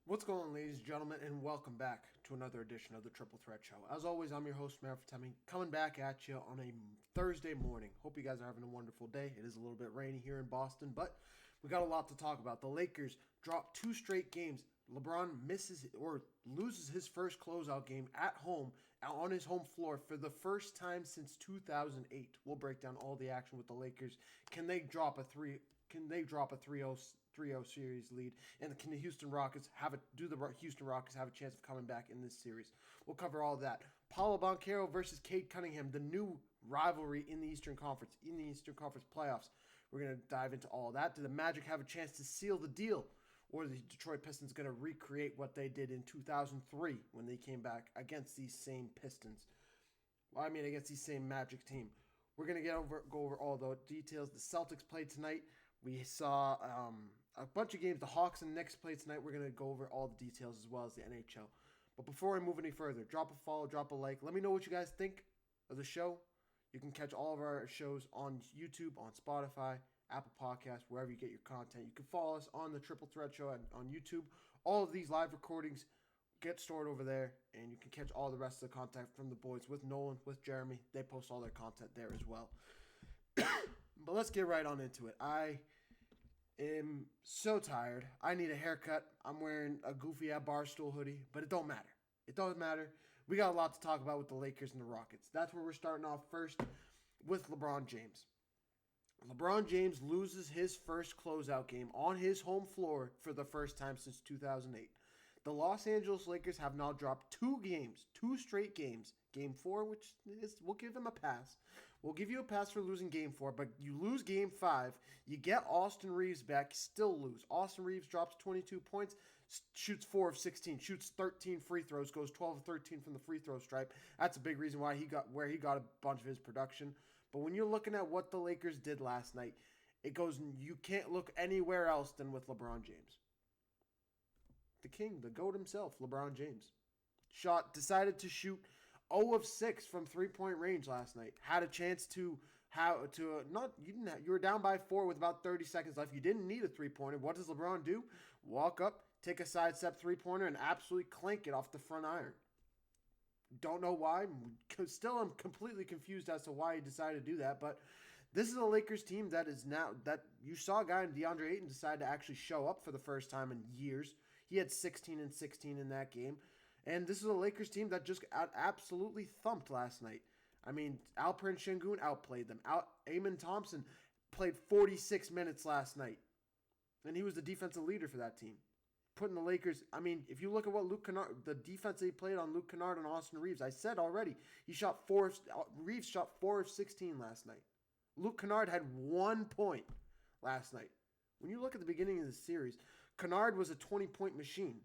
What's going on, ladies and gentlemen, and welcome back to another edition of the Triple Threat Show. As always, I'm your host, Maverick Temming, coming back at you on a Thursday morning. Hope you guys are having a wonderful day. It is a little bit rainy here in Boston, but we got a lot to talk about. The Lakers dropped 2 straight games. LeBron misses or loses his first closeout game at home on his home floor for the first time since 2008. We'll break down all the action with the Lakers. Can they drop a 3? Can they drop a 3-0 series lead? And can the Houston Rockets do the Houston Rockets have a chance of coming back in this series? We'll cover all that. Paolo Banchero versus Cade Cunningham, the new rivalry in the Eastern Conference playoffs. We're going to dive into all of that. Do the Magic have a chance to seal the deal? Or are the Detroit Pistons going to recreate what they did in 2003 when they came back against these same Pistons? Against these same Magic team. We're going to go over all the details. The Celtics played tonight. We saw a bunch of games. The Hawks and Knicks played tonight. We're going to go over all the details as well as the NHL. But before I move any further, drop a follow, drop a like. Let me know what you guys think of the show. You can catch all of our shows on YouTube, on Spotify, Apple Podcasts, wherever you get your content. You can follow us on the Triple Threat Show on YouTube. All of these live recordings get stored over there, and you can catch all the rest of the content from the boys with Nolan, with Jeremy. They post all their content there as well. But let's get right on into it. I am so tired. I need a haircut. I'm wearing a goofy-ass Barstool hoodie, but it don't matter. It doesn't matter. We got a lot to talk about with the Lakers and the Rockets. That's where we're starting off first with LeBron James. LeBron James loses his first closeout game on his home floor for the first time since 2008. The Los Angeles Lakers have now dropped 2 straight games. Game 4, we'll give him a pass. We'll give you a pass for losing Game 4, but you lose Game 5. You get Austin Reeves back, still lose. Austin Reeves drops 22 points, shoots 4 of 16, shoots 13 free throws, goes 12 of 13 from the free throw stripe. That's a big reason why he got a bunch of his production. But when you're looking at what the Lakers did last night, you can't look anywhere else than with LeBron James. The king, the GOAT himself, LeBron James. Decided to shoot 0 of 6 from 3-point range last night. Had a chance you were down by 4 with about 30 seconds left. You didn't need a 3-pointer. What does LeBron do? Walk up, take a sidestep 3-pointer, and absolutely clank it off the front iron. Don't know why. Still, I'm completely confused as to why he decided to do that. But this is a Lakers team that you saw a guy in DeAndre Ayton decide to actually show up for the first time in years. He had 16 and 16 in that game. And this is a Lakers team that just absolutely thumped last night. Alperen Şengün outplayed them. Amen Thompson played 46 minutes last night. And he was the defensive leader for that team. Putting the Lakers, if you look at what the defense they played on Luke Kennard and Austin Reeves, I said already, Reeves shot 4 of 16 last night. Luke Kennard had 1 point last night. When you look at the beginning of the series, Kennard was a 20-point machine.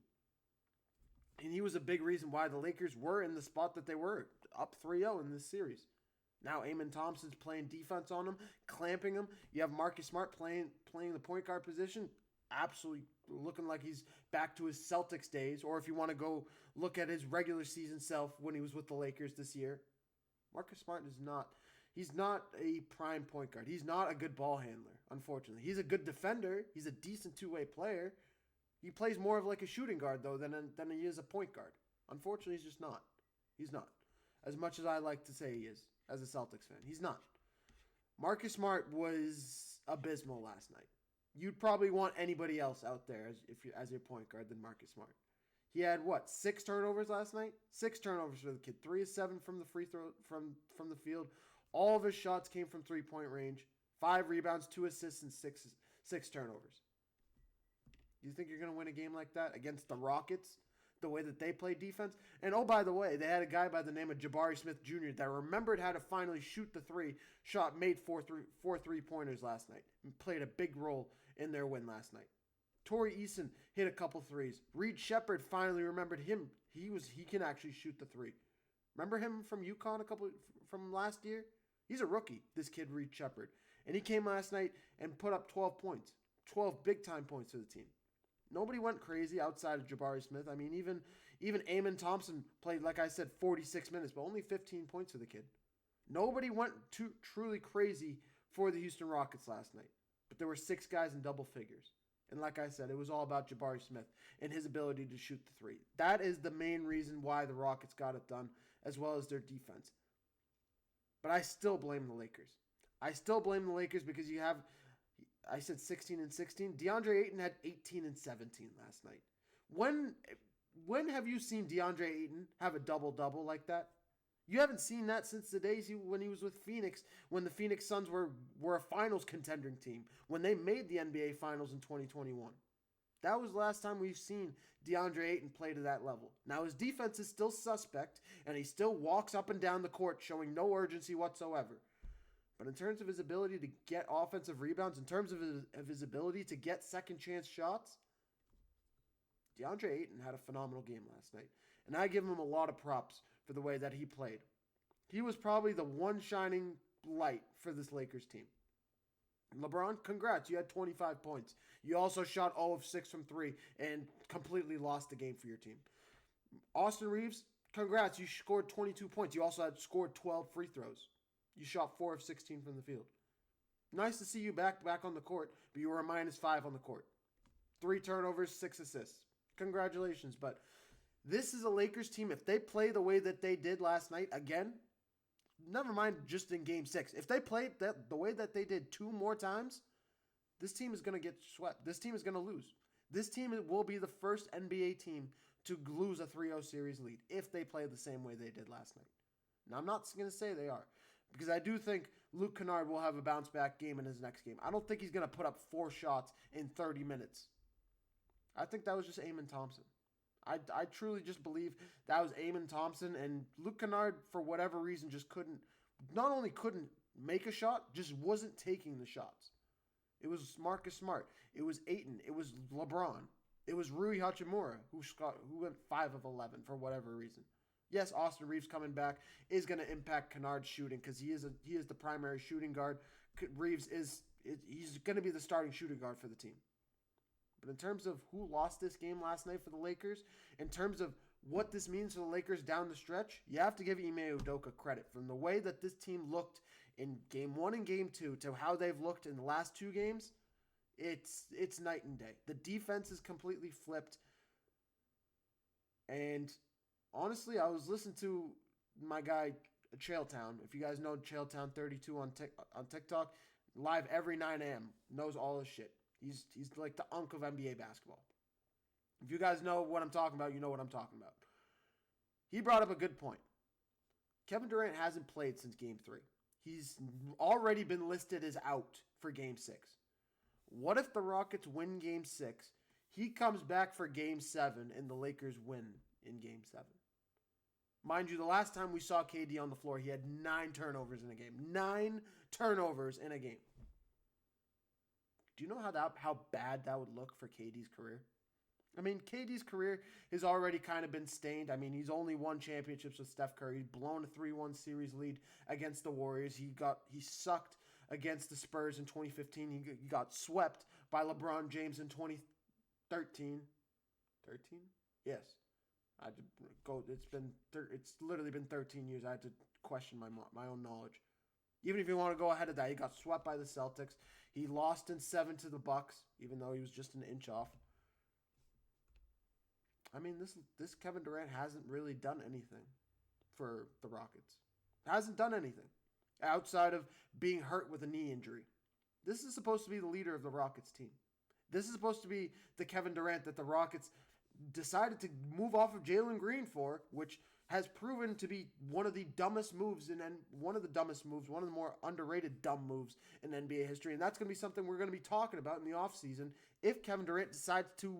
And he was a big reason why the Lakers were in the spot that they were, up 3-0 in this series. Now Amen Thompson's playing defense on him, clamping him. You have Marcus Smart playing the point guard position, absolutely looking like he's back to his Celtics days, or if you want to go look at his regular season self when he was with the Lakers this year. Marcus Smart he's not a prime point guard. He's not a good ball handler, unfortunately. He's a good defender. He's a decent two-way player. He plays more of like a shooting guard, though, than he is a point guard. Unfortunately, he's just not. He's not. As much as I like to say he is, as a Celtics fan. He's not. Marcus Smart was abysmal last night. You'd probably want anybody else out there as your point guard than Marcus Smart. He had, 6 turnovers last night? 6 turnovers for the kid. 3 of 7 from the free throw from the field. All of his shots came from 3-point range. 5 rebounds, 2 assists, and 6 turnovers. You think you're going to win a game like that against the Rockets, the way that they play defense? And oh, by the way, they had a guy by the name of Jabari Smith Jr. that remembered how to finally shoot the 3, made 4 3-pointers last night, and played a big role in their win last night. Torrey Eason hit a couple threes. Reed Shepherd finally remembered him. He can actually shoot the 3. Remember him from UConn from last year? He's a rookie, this kid Reed Shepherd. And he came last night and put up 12 points. 12 big-time points for the team. Nobody went crazy outside of Jabari Smith. Even Amen Thompson played, like I said, 46 minutes, but only 15 points for the kid. Nobody went truly crazy for the Houston Rockets last night. But there were 6 guys in double figures. And like I said, it was all about Jabari Smith and his ability to shoot the three. That is the main reason why the Rockets got it done, as well as their defense. But I still blame the Lakers. I still blame the Lakers because you have, I said 16 and 16. DeAndre Ayton had 18 and 17 last night. When have you seen DeAndre Ayton have a double-double like that? You haven't seen that since the days when he was with Phoenix, when the Phoenix Suns were a finals contending team, when they made the NBA Finals in 2021. That was the last time we've seen DeAndre Ayton play to that level. Now, his defense is still suspect, and he still walks up and down the court showing no urgency whatsoever. But in terms of his ability to get offensive rebounds, in terms of his ability to get second-chance shots, DeAndre Ayton had a phenomenal game last night. And I give him a lot of props for the way that he played. He was probably the one shining light for this Lakers team. LeBron, congrats. You had 25 points. You also shot 0 of 6 from 3 and completely lost the game for your team. Austin Reeves, congrats. You scored 22 points. You also had scored 12 free throws. You shot 4 of 16 from the field. Nice to see you back on the court, but you were a -5 on the court. 3 turnovers, 6 assists. Congratulations, but this is a Lakers team. If they play the way that they did last night, again, never mind just in Game 6. If they played the way that they did 2 more times, this team is going to get swept. This team is going to lose. This team will be the first NBA team to lose a 3-0 series lead if they play the same way they did last night. Now, I'm not going to say they are, because I do think Luke Kennard will have a bounce-back game in his next game. I don't think he's going to put up 4 shots in 30 minutes. I think that was just Amen Thompson. I truly just believe that was Amen Thompson, and Luke Kennard, for whatever reason, just not only couldn't make a shot, just wasn't taking the shots. It was Marcus Smart. It was Ayton. It was LeBron. It was Rui Hachimura, who went 5 of 11 for whatever reason. Yes, Austin Reeves coming back is going to impact Kennard's shooting because he is the primary shooting guard. Reeves he's going to be the starting shooting guard for the team. But in terms of who lost this game last night for the Lakers, in terms of what this means for the Lakers down the stretch, you have to give Ime Udoka credit. From the way that this team looked in Game 1 and Game 2 to how they've looked in the last 2 games, it's night and day. The defense is completely flipped. And honestly, I was listening to my guy, Chailtown. If you guys know Chailtown32 on TikTok, live every 9 a.m., knows all his shit. He's like the unk of NBA basketball. If you guys know what I'm talking about, you know what I'm talking about. He brought up a good point. Kevin Durant hasn't played since Game 3. He's already been listed as out for Game 6. What if the Rockets win Game 6, he comes back for Game 7, and the Lakers win in Game 7? Mind you, the last time we saw KD on the floor, he had 9 turnovers in a game. 9 turnovers in a game. Do you know how bad that would look for KD's career? I mean, KD's career has already kind of been stained. I mean, he's only won championships with Steph Curry. He's blown a 3-1 series lead against the Warriors. He sucked against the Spurs in 2015. He got swept by LeBron James in 2013. 13? Yes. It's literally been 13 years. I had to question my own knowledge. Even if you want to go ahead of that, he got swept by the Celtics. He lost in 7 to the Bucks, even though he was just an inch off. I mean, this Kevin Durant hasn't really done anything for the Rockets. Hasn't done anything outside of being hurt with a knee injury. This is supposed to be the leader of the Rockets team. This is supposed to be the Kevin Durant that the Rockets decided to move off of Jalen Green for, which has proven to be one of the more underrated dumb moves in NBA history. And that's going to be something we're going to be talking about in the offseason if Kevin Durant decides to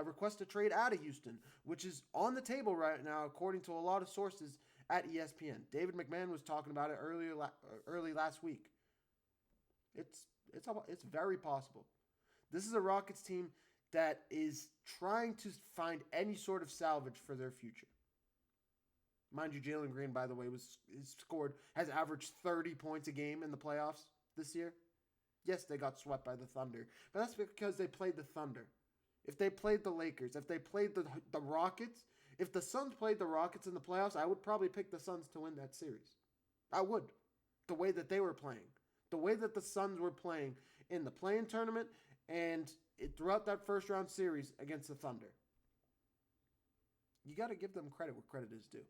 request a trade out of Houston, which is on the table right now, according to a lot of sources at ESPN. David McMahon was talking about it early last week. It's very possible. This is a Rockets team that is trying to find any sort of salvage for their future. Mind you, Jalen Green, by the way, has averaged 30 points a game in the playoffs this year. Yes, they got swept by the Thunder, but that's because they played the Thunder. If they played the Lakers, if they played the Rockets, if the Suns played the Rockets in the playoffs, I would probably pick the Suns to win that series. I would. The way that they were playing. The way that the Suns were playing in the play-in tournament and throughout that first round series against the Thunder. You got to give them credit where credit is due.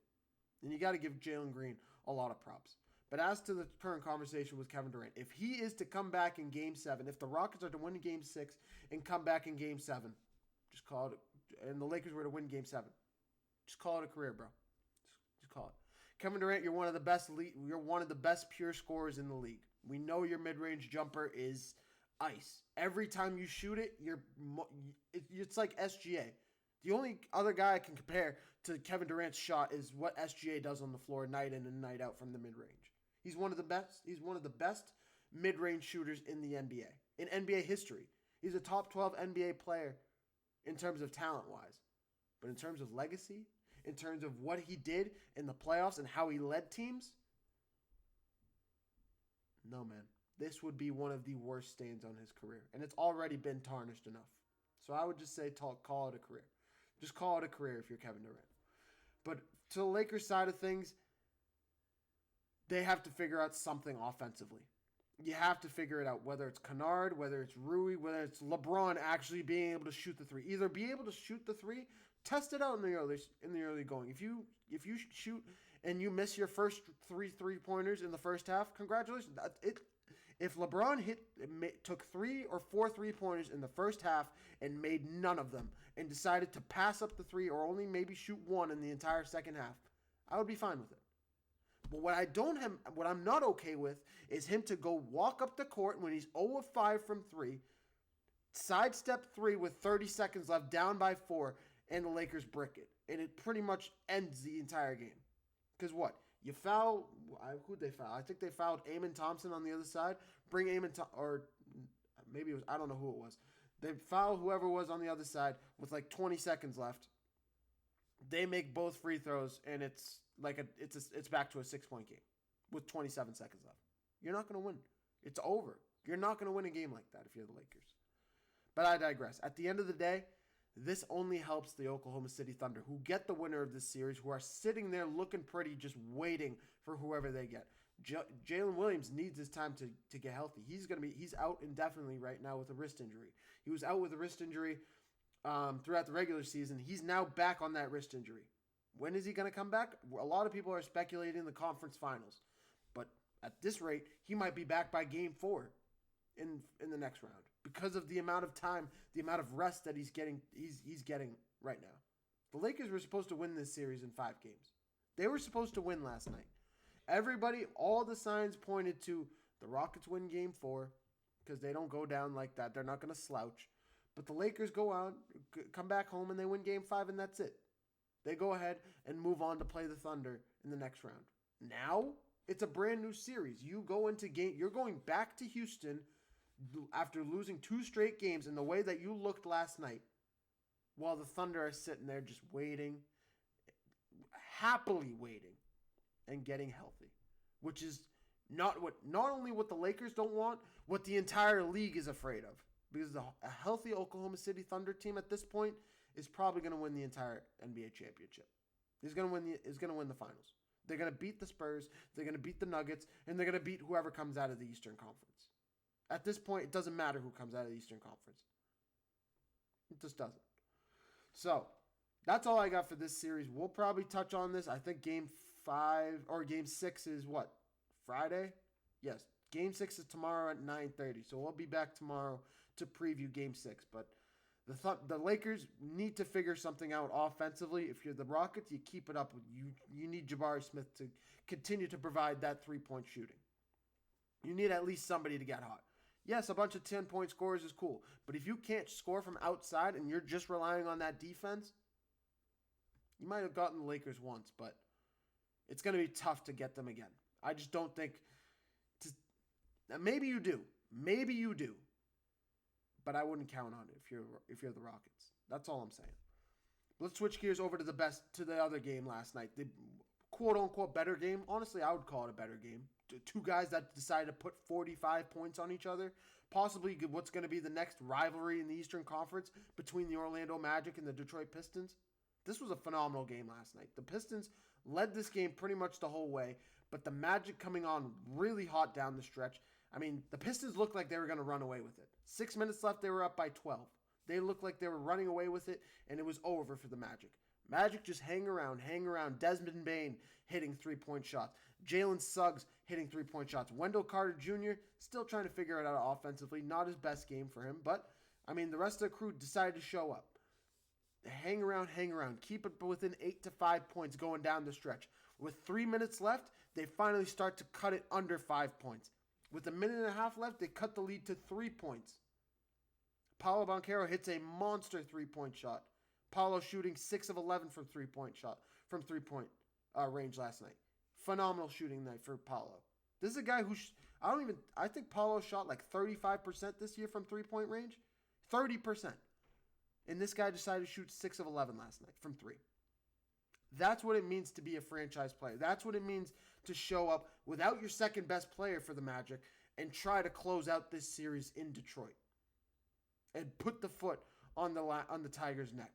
And you got to give Jalen Green a lot of props. But as to the current conversation with Kevin Durant, if he is to come back in Game 7, if the Rockets are to win Game 6 and come back in Game 7, just call it, and the Lakers were to win Game 7, just call it a career, bro. Just call it. Kevin Durant, you're one of the best pure scorers in the league. We know your mid-range jumper is ice. Every time you shoot it, it's like SGA. The only other guy I can compare to Kevin Durant's shot is what SGA does on the floor night in and night out from the mid-range. He's one of the best. He's one of the best mid-range shooters in the NBA, in NBA history. He's a top 12 NBA player in terms of talent-wise. But in terms of legacy, in terms of what he did in the playoffs and how he led teams, no, man. This would be one of the worst stains on his career. And it's already been tarnished enough. So I would just say call it a career. Just call it a career if you're Kevin Durant. But to the Lakers side of things, they have to figure out something offensively. You have to figure it out, whether it's Kennard, whether it's Rui, whether it's LeBron actually being able to shoot the three. Either be able to shoot the three, test it out in the early going. If you shoot and you miss your first three-pointers in the first half, congratulations. If LeBron took 3 or 4 3-pointers in the first half and made none of them and decided to pass up the 3 or only maybe shoot 1 in the entire second half, I would be fine with it. But what I'm not okay with is him to go walk up the court when he's 0 of 5 from 3, sidestep 3 with 30 seconds left, down by 4, and the Lakers brick it. And it pretty much ends the entire game. Because what? You foul, who'd they foul? I think they fouled Amen Thompson on the other side. Bring Amen, or maybe it was, I don't know who it was. They foul whoever was on the other side with like 20 seconds left. They make both free throws, and it's back to a 6-point game with 27 seconds left. You're not going to win. It's over. You're not going to win a game like that if you're the Lakers. But I digress. At the end of the day, this only helps the Oklahoma City Thunder, who get the winner of this series, who are sitting there looking pretty, just waiting for whoever they get. Jalen Williams needs his time to get healthy. He's out indefinitely right now with a wrist injury. He was out with a wrist injury throughout the regular season. He's now back on that wrist injury. When is he going to come back? A lot of people are speculating the conference finals. But at this rate, he might be back by game 4 in the next round because of the amount of time, the amount of rest that he's getting right now. The Lakers were supposed to win this series in 5 games. They were supposed to win last night. All the signs pointed to the Rockets win game 4 because they don't go down like that. They're not going to slouch. But the Lakers go out, come back home, and they win game 5, and that's it. They go ahead and move on to play the Thunder in the next round. Now, it's a brand new series. You're going back to Houston after losing 2 straight games in the way that you looked last night, while the Thunder are sitting there just waiting, happily waiting, and getting healthy, which is not only what the Lakers don't want, what the entire league is afraid of. Because a healthy Oklahoma City Thunder team at this point is probably going to win the entire NBA championship. He's going to win the finals. They're going to beat the Spurs, they're going to beat the Nuggets, and they're going to beat whoever comes out of the Eastern Conference. At this point, it doesn't matter who comes out of the Eastern Conference. It just doesn't. So, that's all I got for this series. We'll probably touch on this. I think Game 6 is what? Friday? Yes. Game 6 is tomorrow at 9:30. So, we'll be back tomorrow to preview Game 6. But the Lakers need to figure something out offensively. If you're the Rockets, you keep it up. You need Jabari Smith to continue to provide that 3-point shooting. You need at least somebody to get hot. Yes, a bunch of 10-point scorers is cool. But if you can't score from outside and you're just relying on that defense, you might have gotten the Lakers once, but it's going to be tough to get them again. I just don't think... Maybe you do. Maybe you do. But I wouldn't count on it if you're the Rockets. That's all I'm saying. Let's switch gears over to the other game last night. The quote-unquote better game. Honestly, I would call it a better game. 2 guys that decided to put 45 points on each other. Possibly what's going to be the next rivalry in the Eastern Conference between the Orlando Magic and the Detroit Pistons. This was a phenomenal game last night. The Pistons led this game pretty much the whole way, but the Magic coming on really hot down the stretch. I mean, the Pistons looked like they were going to run away with it. 6 minutes left, they were up by 12. They looked like they were running away with it, and it was over for the Magic. Magic just hang around. Desmond Bane hitting three-point shots. Jalen Suggs hitting three-point shots. Wendell Carter Jr. still trying to figure it out offensively. Not his best game for him, but, I mean, the rest of the crew decided to show up. Hang around. Keep it within 8 to 5 points going down the stretch. With 3 minutes left, they finally start to cut it under 5 points. With a minute and a half left, they cut the lead to 3 points. Paolo Banchero hits a monster three-point shot. Paolo shooting 6 of 11 from three-point range last night. Phenomenal shooting night for Paolo. This is a guy who I think Paolo shot like 35% this year from three-point range. 30%. And this guy decided to shoot 6 of 11 last night from 3. That's what it means to be a franchise player. That's what it means to show up without your second best player for the Magic and try to close out this series in Detroit and put the foot on the Tigers' neck.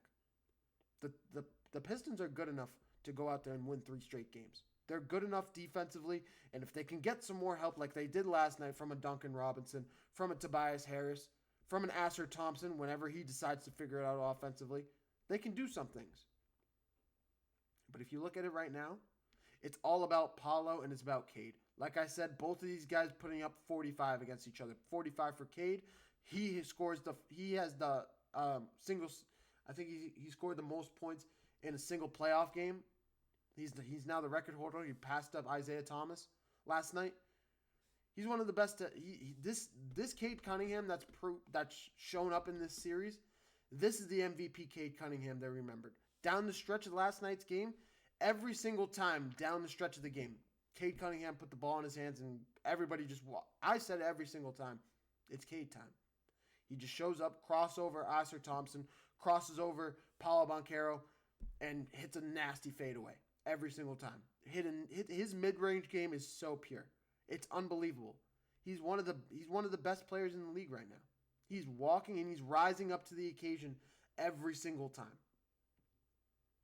The Pistons are good enough to go out there and win 3 straight games. They're good enough defensively, and if they can get some more help like they did last night from a Duncan Robinson, from a Tobias Harris, from an Asher Thompson whenever he decides to figure it out offensively, they can do some things. But if you look at it right now, it's all about Paolo and it's about Cade. Like I said, both of these guys putting up 45 against each other. 45 for Cade. He has the singles. I think he scored the most points in a single playoff game. He's now the record holder. He passed up Isaiah Thomas last night. He's one of the best. This Cade Cunningham that's shown up in this series. This is the MVP Cade Cunningham they remembered. Down the stretch of last night's game, every single time down the stretch of the game, Cade Cunningham put the ball in his hands and everybody just I said every single time, it's Cade time. He just shows up, crossover Asher Thompson, crosses over Paolo Banchero, and hits a nasty fadeaway every single time. His mid-range game is so pure. It's unbelievable. He's one of the best players in the league right now. He's walking and he's rising up to the occasion every single time.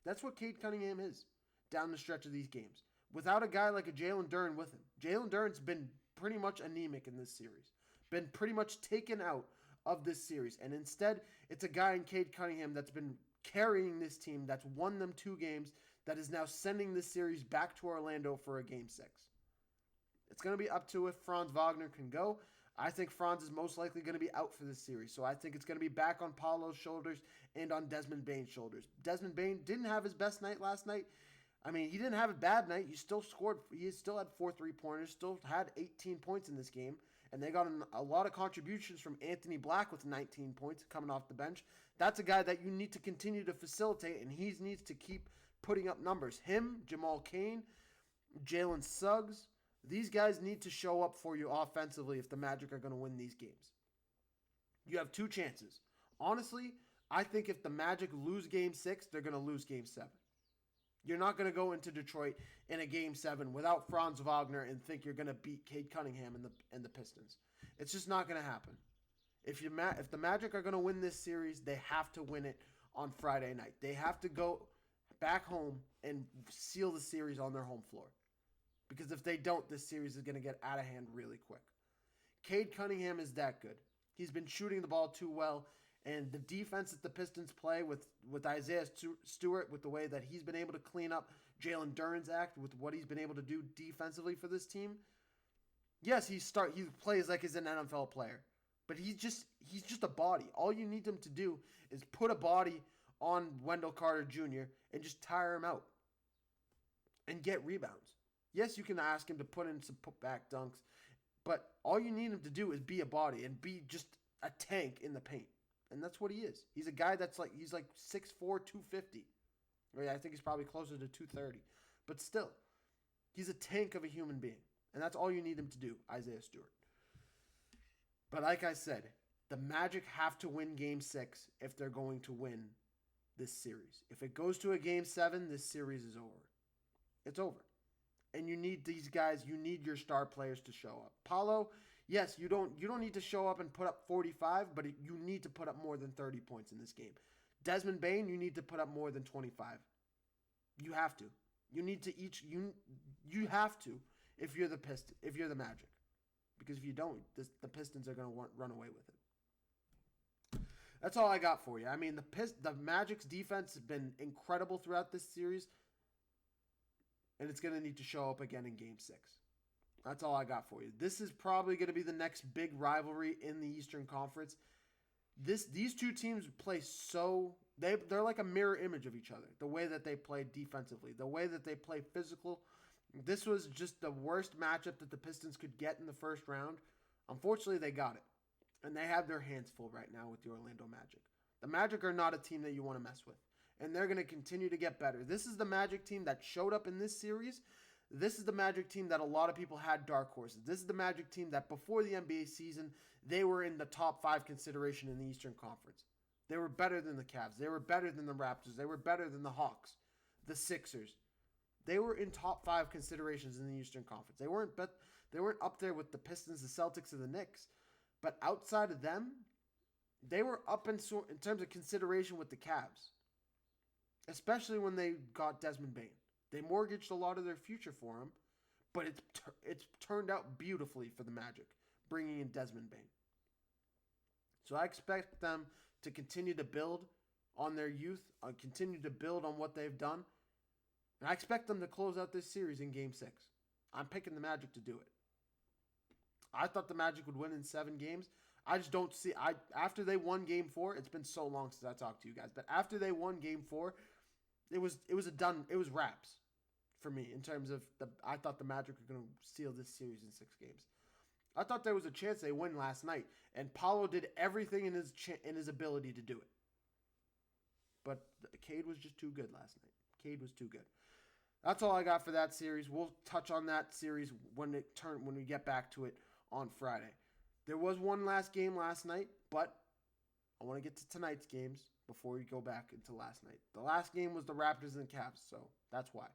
That's what Cade Cunningham is down the stretch of these games. Without a guy like a Jalen Duren with him. Jalen Duren's been pretty much anemic in this series. Been pretty much taken out of this series. And instead, it's a guy in Cade Cunningham that's been carrying this team, that's won them 2 games, that is now sending this series back to Orlando for a Game 6. It's going to be up to if Franz Wagner can go. I think Franz is most likely going to be out for this series. So I think it's going to be back on Paolo's shoulders and on Desmond Bane's shoulders. Desmond Bane didn't have his best night last night. I mean, he didn't have a bad night. He still scored. He still had 4 3-pointers, still had 18 points in this game. And they got a lot of contributions from Anthony Black with 19 points coming off the bench. That's a guy that you need to continue to facilitate, and he needs to keep putting up numbers. Him, Jamal Cain, Jalen Suggs, these guys need to show up for you offensively if the Magic are going to win these games. You have 2 chances. Honestly, I think if the Magic lose Game 6, they're going to lose Game 7. You're not going to go into Detroit in a Game 7 without Franz Wagner and think you're going to beat Cade Cunningham and the Pistons. It's just not going to happen. If the Magic are going to win this series, they have to win it on Friday night. They have to go back home and seal the series on their home floor. Because if they don't, this series is going to get out of hand really quick. Cade Cunningham is that good. He's been shooting the ball too well. And the defense that the Pistons play with Isaiah Stewart, with the way that he's been able to clean up Jalen Duren's act, with what he's been able to do defensively for this team. Yes, he plays like he's an NFL player. But he's just a body. All you need him to do is put a body on Wendell Carter Jr. and just tire him out. And get rebounds. Yes, you can ask him to put in some putback dunks, but all you need him to do is be a body and be just a tank in the paint. And that's what he is. He's a guy he's like 6'4", 250. Or I think he's probably closer to 230. But still, he's a tank of a human being. And that's all you need him to do, Isaiah Stewart. But like I said, the Magic have to win Game 6 if they're going to win this series. If it goes to a Game 7, this series is over. It's over. And you need these guys, you need your star players to show up. Paolo, yes, you don't need to show up and put up 45, but you need to put up more than 30 points in this game. Desmond Bane, you need to put up more than 25. You have to. You need to you have to if you're the Magic. Because if you don't, the Pistons are going to run away with it. That's all I got for you. I mean, the Magic's defense has been incredible throughout this series, and it's going to need to show up again in Game 6. That's all I got for you. This is probably going to be the next big rivalry in the Eastern Conference. These two teams play they're like a mirror image of each other. The way that they play defensively, the way that they play physical. This was just the worst matchup that the Pistons could get in the first round. Unfortunately, they got it. And they have their hands full right now with the Orlando Magic. The Magic are not a team that you want to mess with. And they're going to continue to get better. This is the Magic team that showed up in this series. This is the Magic team that a lot of people had dark horses. This is the Magic team that before the NBA season, they were in the top 5 consideration in the Eastern Conference. They were better than the Cavs. They were better than the Raptors. They were better than the Hawks, the Sixers. They were in top 5 considerations in the Eastern Conference. They weren't up there with the Pistons, the Celtics, and the Knicks. But outside of them, they were up in terms of consideration with the Cavs, especially when they got Desmond Bane. They mortgaged a lot of their future for him, but it's turned out beautifully for the Magic, bringing in Desmond Bane. So I expect them to continue to build on their youth, continue to build on what they've done, and I expect them to close out this series in Game 6. I'm picking the Magic to do it. I thought the Magic would win in 7 games. I just don't see. After they won Game 4, it's been so long since I talked to you guys, but after they won Game 4, it was wraps for me in terms of I thought the Magic were going to seal this series in 6 games. I thought there was a chance they win last night, and Paolo did everything in his ability to do it. But Cade was just too good last night. Cade was too good. That's all I got for that series. We'll touch on that series when we get back to it on Friday. There was one last game last night, but I want to get to tonight's games before we go back into last night. The last game was the Raptors and Cavs, so that's why.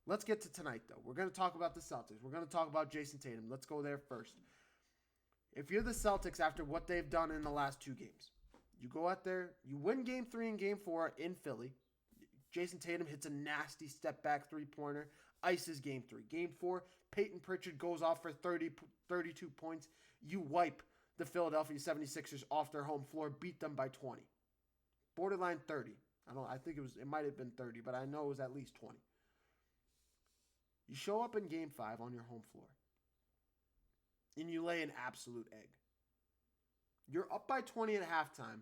Let's get to tonight, though. We're going to talk about the Celtics. We're going to talk about Jason Tatum. Let's go there first. If you're the Celtics after what they've done in the last 2 games, you go out there, you win Game 3 and Game 4 in Philly. Jason Tatum hits a nasty step-back three-pointer, ices Game 3. Game 4, Peyton Pritchard goes off for 32 points. You wipe the Philadelphia 76ers off their home floor, beat them by 20. Borderline 30. I think it might have been 30, but I know it was at least 20. You show up in Game 5 on your home floor, and you lay an absolute egg. You're up by 20 at halftime.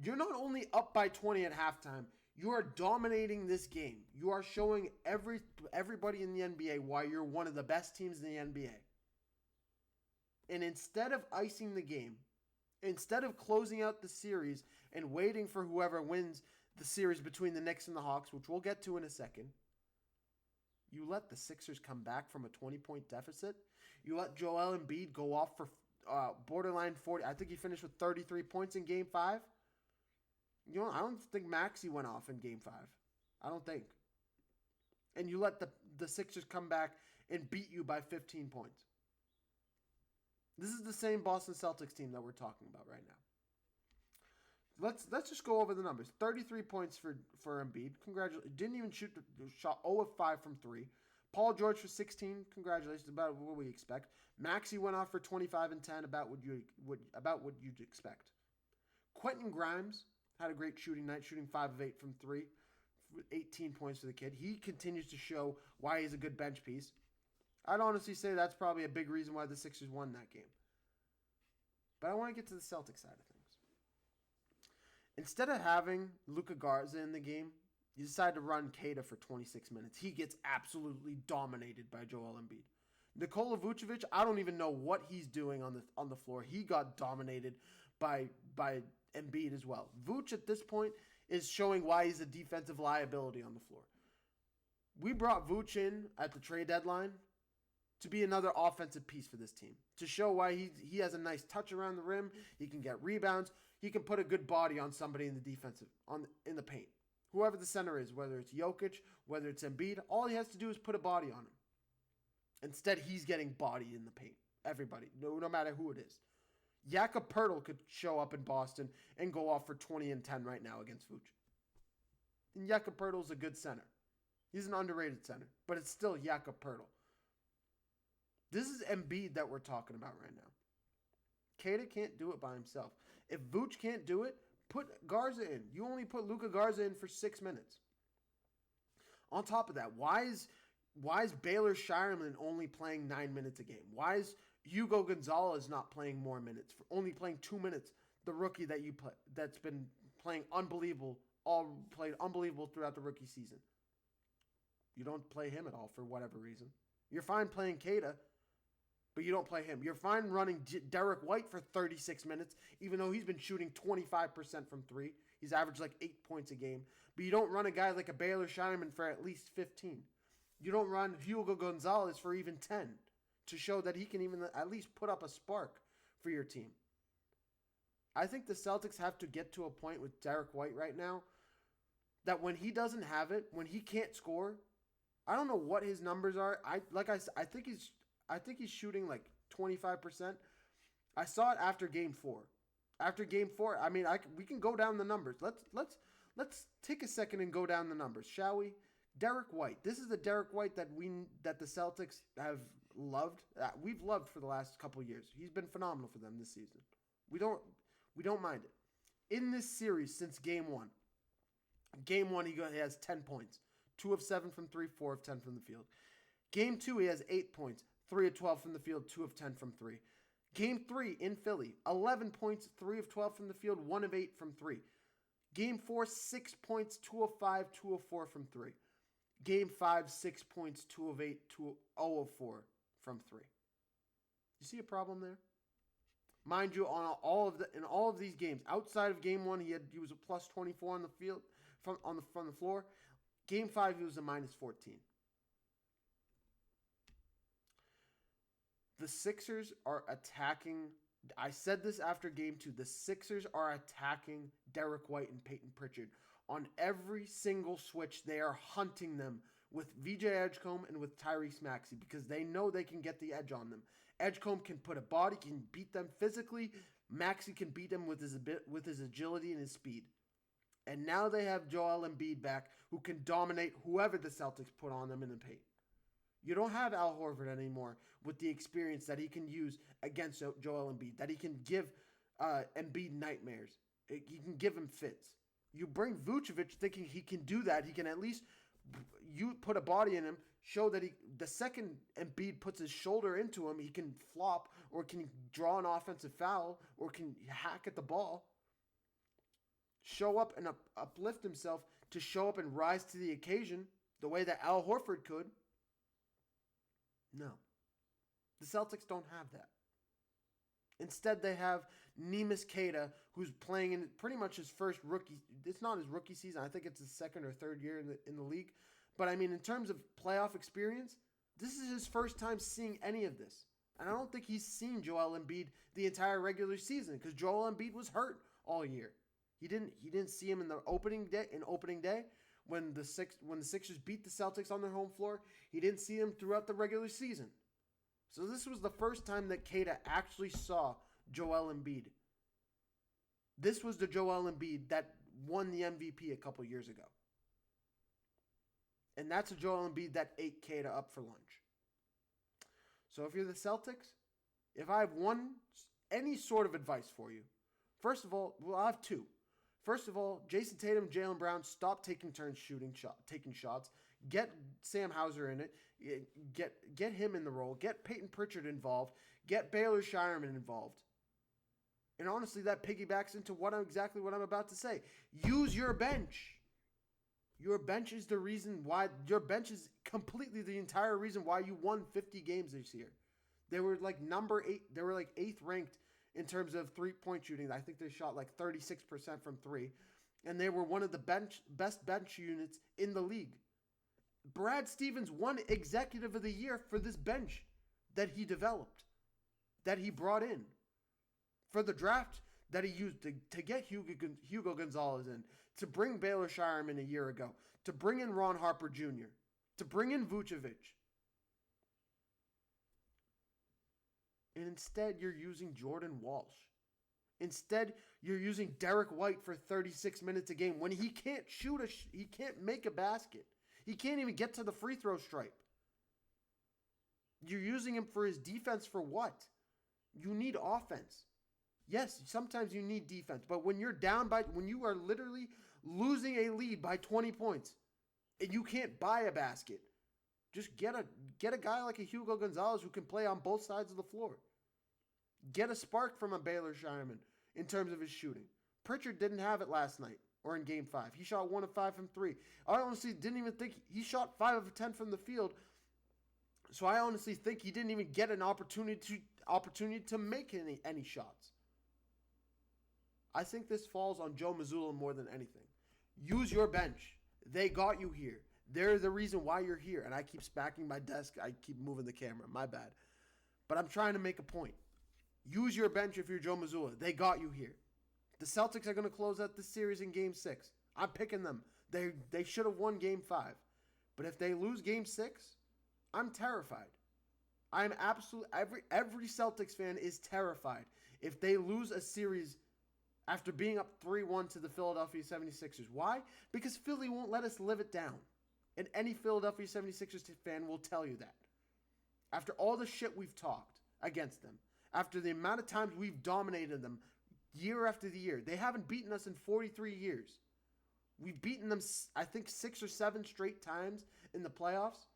You're not only up by 20 at halftime, you are dominating this game. You are showing everybody in the NBA why you're one of the best teams in the NBA. And instead of icing the game, instead of closing out the series and waiting for whoever wins the series between the Knicks and the Hawks, which we'll get to in a second, you let the Sixers come back from a 20-point deficit. You let Joel Embiid go off for borderline 40. I think he finished with 33 points in Game 5. I don't think Maxey went off in Game 5. I don't think. And you let the Sixers come back and beat you by 15 points. This is the same Boston Celtics team that we're talking about right now. Let's just go over the numbers. 33 points for Embiid. Congratulations. Didn't even shot 0 of 5 from 3. Paul George for 16. Congratulations. About what we expect. Maxey went off for 25 and 10. About what you'd expect. Quentin Grimes had a great shooting night, shooting 5 of 8 from 3. 18 points for the kid. He continues to show why he's a good bench piece. I'd honestly say that's probably a big reason why the Sixers won that game. But I want to get to the Celtics side of things. Instead of having Luka Garza in the game, you decide to run Cade for 26 minutes. He gets absolutely dominated by Joel Embiid. Nikola Vucevic, I don't even know what he's doing on the floor. He got dominated by Embiid as well. Vuce at this point is showing why he's a defensive liability on the floor. We brought Vuce in at the trade deadline to be another offensive piece for this team, to show why he has a nice touch around the rim. He can get rebounds. He can put a good body on somebody in the in the paint. Whoever the center is, whether it's Jokic, whether it's Embiid, all he has to do is put a body on him. Instead, he's getting body in the paint. Everybody, no matter who it is. Jakob Poeltl could show up in Boston and go off for 20 and 10 right now against Vooch. And Jakob Poeltl's a good center. He's an underrated center, but it's still Jakob Poeltl. This is Embiid that we're talking about right now. Cade can't do it by himself. If Vooch can't do it, put Garza in. You only put Luka Garza in for 6 minutes. On top of that, why is Baylor Shireman only playing 9 minutes a game? Why is Hugo Gonzalez not playing more minutes? Only playing 2 minutes. The rookie that's been playing unbelievable, played unbelievable throughout the rookie season. You don't play him at all for whatever reason. You're fine playing Cade, but you don't play him. You're fine running Derek White for 36 minutes, even though he's been shooting 25% from three. He's averaged like 8 points a game. But you don't run a guy like a Baylor Shireman for at least 15. You don't run Hugo Gonzalez for even 10 to show that he can even at least put up a spark for your team. I think the Celtics have to get to a point with Derek White right now that when he doesn't have it, when he can't score, I don't know what his numbers are. I think he's shooting like 25%. I saw it after game 4. After game 4, I mean, we can go down the numbers. Let's take a second and go down the numbers, shall we? Derek White. This is the Derek White that the Celtics have loved. We've loved for the last couple of years. He's been phenomenal for them this season. We don't mind it. In this series since game 1. Game 1 he has 10 points. 2 of 7 from 3, 4 of 10 from the field. Game 2 he has 8 points. 3 of 12 from the field, 2 of 10 from 3. Game 3 in Philly, 11 points, 3 of 12 from the field, 1 of 8 from 3. Game 4, 6 points, 2 of 5, 2 of 4 from 3. Game 5, 6 points, 2 of 8, 0 of 4 from 3. You see a problem there? Mind you, in all of these games, outside of game 1, he was a plus 24 on the field from the floor. Game 5, he was a minus 14. The Sixers are attacking. I said this after game 2. The Sixers are attacking Derek White and Peyton Pritchard. On every single switch, they are hunting them with VJ Edgecombe and with Tyrese Maxey because they know they can get the edge on them. Edgecombe can put a body, can beat them physically. Maxey can beat them with his agility and his speed. And now they have Joel Embiid back who can dominate whoever the Celtics put on them in the paint. You don't have Al Horford anymore with the experience that he can use against Joel Embiid, that he can give Embiid nightmares. He can give him fits. You bring Vucevic thinking he can do that. He can at least you put a body in him, show that the second Embiid puts his shoulder into him, he can flop or can draw an offensive foul or can hack at the ball. Show up and uplift himself to show up and rise to the occasion the way that Al Horford could. No. The Celtics don't have that. Instead, they have Neemias Queta, who's playing in pretty much his first rookie. It's not his rookie season. I think it's his second or third year in the league. But, I mean, in terms of playoff experience, this is his first time seeing any of this. And I don't think he's seen Joel Embiid the entire regular season because Joel Embiid was hurt all year. He didn't see him in the opening day when the Sixers beat the Celtics on their home floor. He didn't see him throughout the regular season. So this was the first time that Cade actually saw Joel Embiid. This was the Joel Embiid that won the MVP a couple years ago. And that's a Joel Embiid that ate Cade up for lunch. So if you're the Celtics, if I have any sort of advice for you, first of all, I have 2. First of all, Jason Tatum, Jaylen Brown, stop taking turns taking shots. Get Sam Hauser in it. Get him in the role. Get Peyton Pritchard involved. Get Baylor Shireman involved. And honestly, that piggybacks into exactly what I'm about to say. Use your bench. Your bench is the reason why. Your bench is completely the entire reason why you won 50 games this year. They were like number 8. They were like 8th ranked in terms of three-point shooting. I think they shot like 36% from 3. And they were one of the best bench units in the league. Brad Stevens won Executive of the Year for this bench that he developed, that he brought in. For the draft that he used to get Hugo Gonzalez in, to bring Baylor Shireman a year ago, to bring in Ron Harper Jr., to bring in Vucevic. And instead, you're using Jordan Walsh. Instead, you're using Derek White for 36 minutes a game when he can't he can't make a basket. He can't even get to the free throw stripe. You're using him for his defense for what? You need offense. Yes, sometimes you need defense, but when you are literally losing a lead by 20 points and you can't buy a basket, just get a guy like a Hugo Gonzalez who can play on both sides of the floor. Get a spark from a Baylor Shireman in terms of his shooting. Pritchard didn't have it last night or in Game 5. He shot 1 of 5 from 3. I honestly didn't even think he shot 5 of 10 from the field. So I honestly think he didn't even get an opportunity to make any shots. I think this falls on Joe Mazzulla more than anything. Use your bench. They got you here. They're the reason why you're here. And I keep smacking my desk. I keep moving the camera. My bad. But I'm trying to make a point. Use your bench if you're Joe Mazzulla. They got you here. The Celtics are going to close out this series in Game 6. I'm picking them. They should have won Game 5. But if they lose Game 6, I'm terrified. I'm absolutely... Every Celtics fan is terrified if they lose a series after being up 3-1 to the Philadelphia 76ers. Why? Because Philly won't let us live it down. And any Philadelphia 76ers fan will tell you that. After all the shit we've talked against them, after the amount of times we've dominated them year after the year, they haven't beaten us in 43 years. We've beaten them, I think, 6 or 7 straight times in the playoffs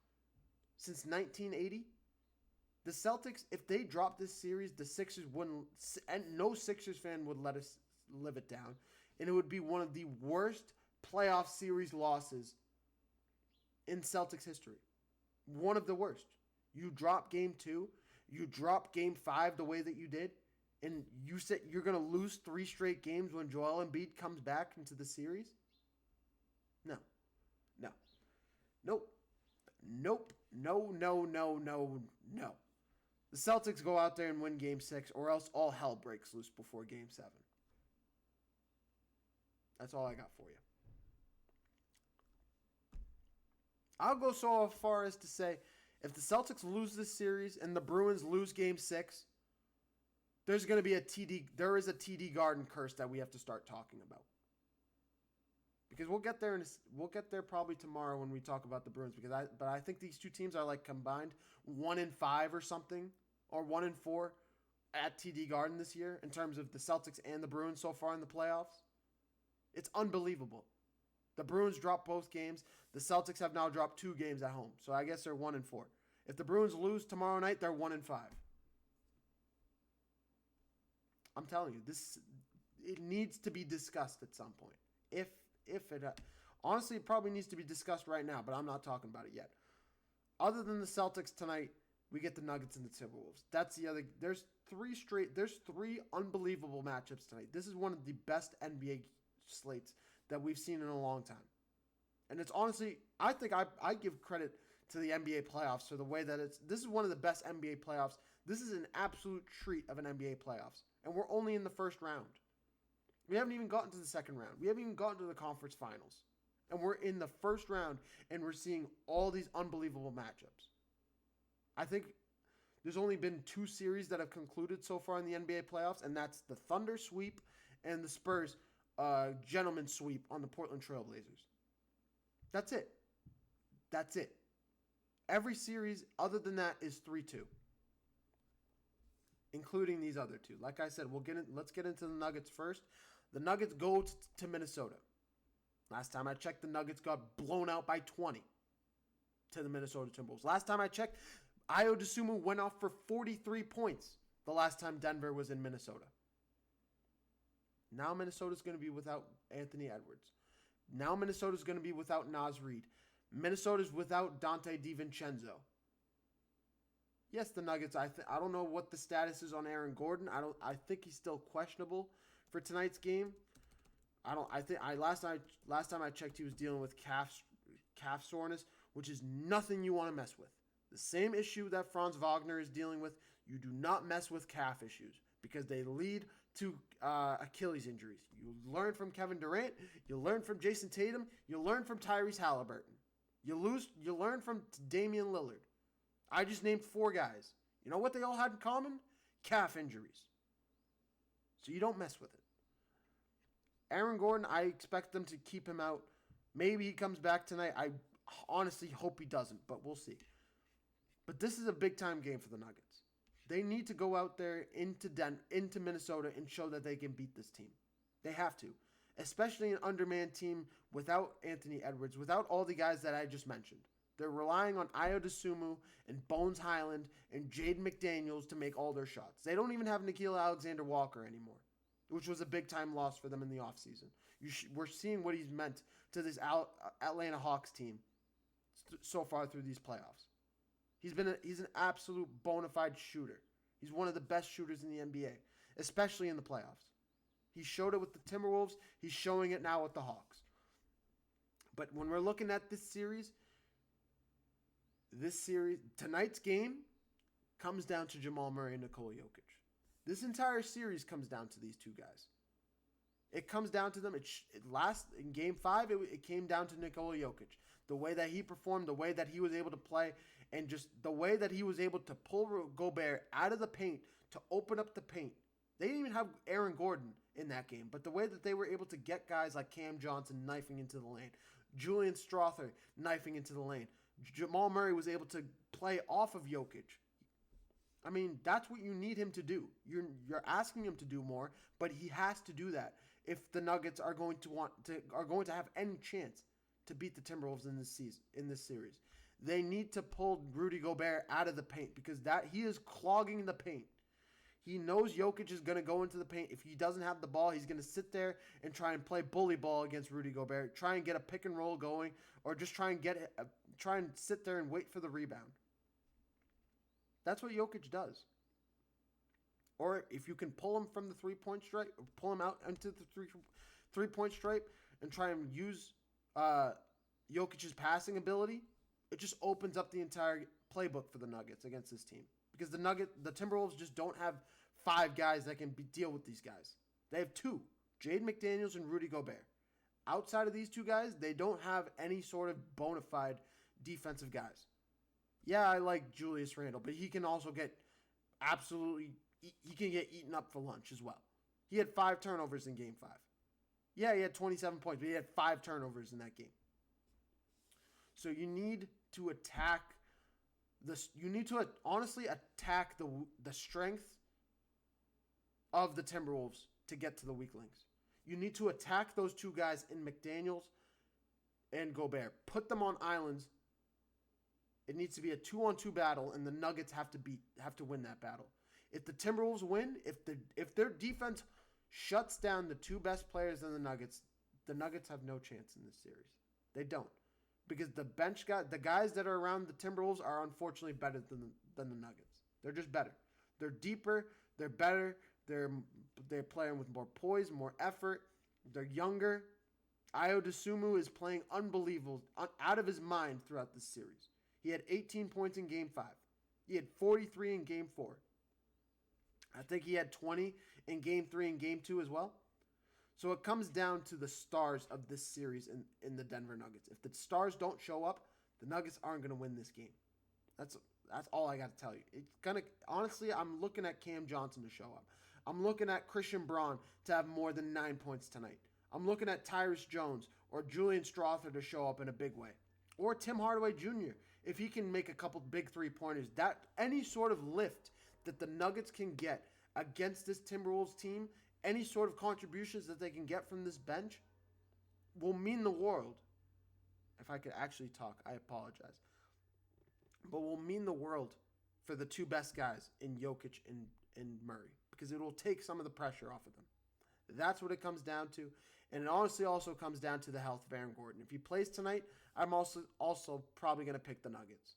since 1980. The Celtics, if they drop this series, the Sixers wouldn't, and no Sixers fan would let us live it down. And it would be one of the worst playoff series losses in Celtics history. One of the worst. You drop Game 2, you drop Game 5 the way that you did, and you said you're going to lose 3 straight games when Joel Embiid comes back into the series? No. No. Nope. Nope. No, no, no, no, no. The Celtics go out there and win Game 6, or else all hell breaks loose before Game 7. That's all I got for you. I'll go so far as to say, if the Celtics lose this series and the Bruins lose Game 6, there's going to be there is a TD Garden curse that we have to start talking about. Because we'll get there probably tomorrow when we talk about the Bruins. But I think these two teams are like combined 1-5 or something, or 1-4 at TD Garden this year in terms of the Celtics and the Bruins so far in the playoffs. It's unbelievable. The Bruins dropped both games. The Celtics have now dropped 2 games at home. So I guess they're 1-4. If the Bruins lose tomorrow night, they're 1-5. I'm telling you, it needs to be discussed at some point. If it honestly, it probably needs to be discussed right now, but I'm not talking about it yet. Other than the Celtics tonight, we get the Nuggets and the Timberwolves. That's the other. There's 3 unbelievable matchups tonight. This is one of the best NBA slates that we've seen in a long time. And it's honestly, I think I give credit to the NBA playoffs for the way that this is one of the best NBA playoffs. This is an absolute treat of an NBA playoffs. And we're only in the first round. We haven't even gotten to the second round. We haven't even gotten to the conference finals. And we're in the first round, and we're seeing all these unbelievable matchups. I think there's only been 2 series that have concluded so far in the NBA playoffs, and that's the Thunder sweep and the Spurs gentleman sweep on the Portland Trailblazers. That's it. That's it. Every series other than that is 3-2. Including these other 2. Like I said, let's get into the Nuggets first. The Nuggets go to Minnesota. Last time I checked, the Nuggets got blown out by 20 to the Minnesota Timberwolves. Last time I checked, Ayo Dosunmu went off for 43 points the last time Denver was in Minnesota. Now Minnesota's going to be without Anthony Edwards. Now Minnesota's going to be without Naz Reid. Minnesota's without Dante DiVincenzo. Yes, the Nuggets. I don't know what the status is on Aaron Gordon. I think he's still questionable for tonight's game. Last time I checked, he was dealing with calf soreness, which is nothing you want to mess with. The same issue that Franz Wagner is dealing with. You do not mess with calf issues because they lead to Achilles injuries. You learn from Kevin Durant. You learn from Jason Tatum. You learn from Tyrese Halliburton. You learn from Damian Lillard. I just named 4 guys. You know what they all had in common? Calf injuries. So you don't mess with it. Aaron Gordon, I expect them to keep him out. Maybe he comes back tonight. I honestly hope he doesn't, but we'll see. But this is a big-time game for the Nuggets. They need to go out there into Minnesota and show that they can beat this team. They have to. Especially an undermanned team without Anthony Edwards, without all the guys that I just mentioned. They're relying on Ayo Dosunmu and Bones Highland and Jaden McDaniels to make all their shots. They don't even have Nickeil Alexander-Walker anymore, which was a big-time loss for them in the offseason. We're seeing what he's meant to this Atlanta Hawks team so far through these playoffs. He's an absolute bona fide shooter. He's one of the best shooters in the NBA, especially in the playoffs. He showed it with the Timberwolves. He's showing it now with the Hawks. But when we're looking at this series, tonight's game comes down to Jamal Murray and Nikola Jokic. This entire series comes down to these two guys. It comes down to them. In Game 5, it came down to Nikola Jokic. The way that he performed, the way that he was able to play, and just the way that he was able to pull Gobert out of the paint to open up the paint. They didn't even have Aaron Gordon in that game, but the way that they were able to get guys like Cam Johnson knifing into the lane, Julian Strother knifing into the lane, Jamal Murray was able to play off of Jokic. I mean, that's what you need him to do. You're asking him to do more, but he has to do that if the Nuggets are going to have any chance to beat the Timberwolves in this series. They need to pull Rudy Gobert out of the paint because he is clogging the paint. He knows Jokic is going to go into the paint. If he doesn't have the ball, he's going to sit there and try and play bully ball against Rudy Gobert, try and get a pick and roll going, or just try and sit there and wait for the rebound. That's what Jokic does. Or if you can pull him from the three-point stripe, or pull him out into the three-point stripe and try and use Jokic's passing ability, it just opens up the entire playbook for the Nuggets against this team. Because the Timberwolves just don't have 5 guys that can deal with these guys. They have 2, Jaden McDaniels and Rudy Gobert. Outside of these 2 guys, they don't have any sort of bona fide defensive guys. Yeah, I like Julius Randle, but he can also get eaten up for lunch as well. He had 5 turnovers in Game 5. Yeah, he had 27 points, but he had 5 turnovers in that game. So you need to attack this. You need to honestly attack the strength of the Timberwolves to get to the weak links. You need to attack those 2 guys in McDaniels and Gobert. Put them on islands. It needs to be a 2-on-2 battle, and the Nuggets have to win that battle. If the Timberwolves win, if their defense shuts down the 2 best players in the Nuggets have no chance in this series. They don't. Because the guys that are around the Timberwolves are unfortunately better than the Nuggets. They're just better. They're deeper. They're better. They're playing with more poise, more effort. They're younger. Ayo Dosunmu is playing unbelievable, out of his mind throughout this series. He had 18 points in Game 5. He had 43 in Game 4. I think he had 20 in Game 3 and Game 2 as well. So it comes down to the stars of this series in the Denver Nuggets. If the stars don't show up, the Nuggets aren't going to win this game. That's all I got to tell you. Honestly, I'm looking at Cam Johnson to show up. I'm looking at Christian Braun to have more than 9 points tonight. I'm looking at Tyrus Jones or Julian Strother to show up in a big way. Or Tim Hardaway Jr. if he can make a couple big three-pointers. That any sort of lift that the Nuggets can get against this Timberwolves team, any sort of contributions that they can get from this bench will mean the world. If I could actually talk, I apologize. But will mean the world for the 2 best guys in Jokic and Murray, because it will take some of the pressure off of them. That's what it comes down to. And it honestly also comes down to the health of Aaron Gordon. If he plays tonight, I'm also probably going to pick the Nuggets.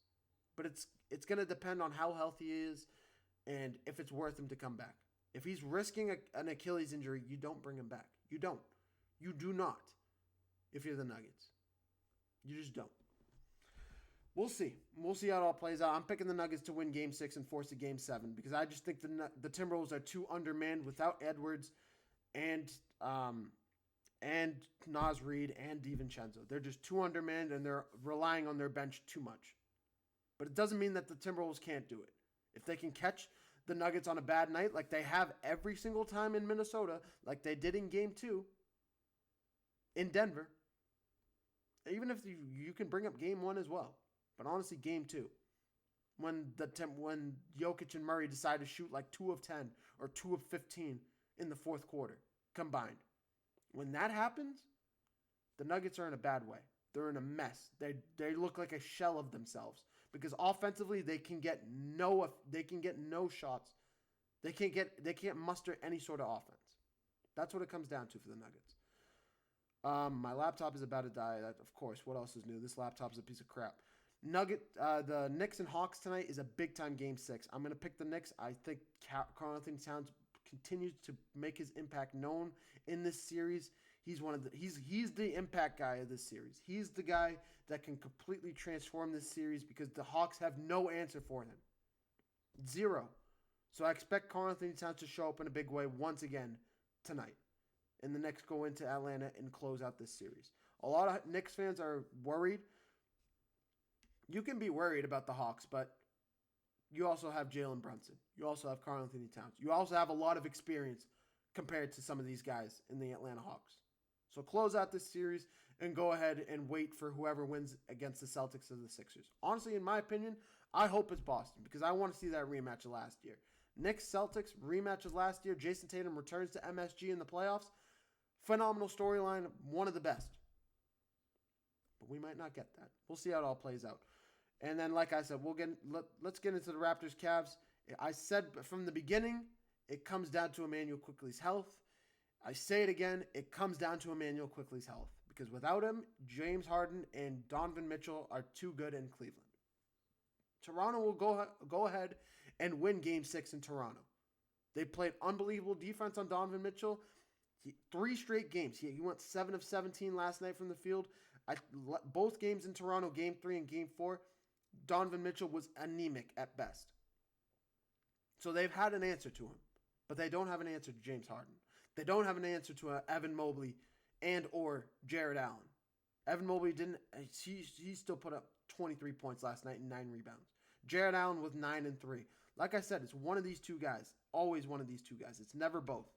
But it's going to depend on how healthy he is and if it's worth him to come back. If he's risking an Achilles injury, you don't bring him back. You don't. You do not if you're the Nuggets. You just don't. We'll see. We'll see how it all plays out. I'm picking the Nuggets to win Game 6 and force a Game 7 because I just think the Timberwolves are too undermanned without Edwards and Naz Reid and DiVincenzo. They're just too undermanned and they're relying on their bench too much. But it doesn't mean that the Timberwolves can't do it. If they can catch the Nuggets on a bad night like they have every single time in Minnesota, like they did in Game 2 in Denver, even if you can bring up Game 1 as well, but honestly Game 2, when Jokic and Murray decide to shoot like 2 of 10 or 2 of 15 in the fourth quarter combined. When that happens, the Nuggets are in a bad way. They're in a mess. They look like a shell of themselves because offensively they can get no shots. They can't muster any sort of offense. That's what it comes down to for the Nuggets. My laptop is about to die. Of course. What else is new? This laptop is a piece of crap. The Knicks and Hawks tonight is a big time game 6. I'm gonna pick the Knicks. I think Karl-Anthony Towns continues to make his impact known in this series. He's the impact guy of this series. He's the guy that can completely transform this series because the Hawks have no answer for him. Zero. So I expect Karl-Anthony Towns to show up in a big way once again tonight. And the Knicks go into Atlanta and close out this series. A lot of Knicks fans are worried. You can be worried about the Hawks, but you also have Jalen Brunson. You also have Karl-Anthony Towns. You also have a lot of experience compared to some of these guys in the Atlanta Hawks. So close out this series and go ahead and wait for whoever wins against the Celtics or the Sixers. Honestly, in my opinion, I hope it's Boston because I want to see that rematch of last year. Knicks-Celtics rematch of last year. Jason Tatum returns to MSG in the playoffs. Phenomenal storyline, one of the best. But we might not get that. We'll see how it all plays out. And then, like I said, let's get into the Raptors-Cavs. I said from the beginning, it comes down to Emmanuel Quickley's health. I say it again, it comes down to Emmanuel Quickley's health. Because without him, James Harden and Donovan Mitchell are too good in Cleveland. Toronto will go ahead and win Game 6 in Toronto. They played unbelievable defense on Donovan Mitchell. 3 straight games. He went 7 of 17 last night from the field. Both games in Toronto, Game 3 and Game 4, Donovan Mitchell was anemic at best. So they've had an answer to him. But they don't have an answer to James Harden. They don't have an answer to Evan Mobley and or Jared Allen. Evan Mobley he still put up 23 points last night and 9 rebounds. Jared Allen with 9 and 3. Like I said, it's one of these two guys. Always one of these two guys. It's never both.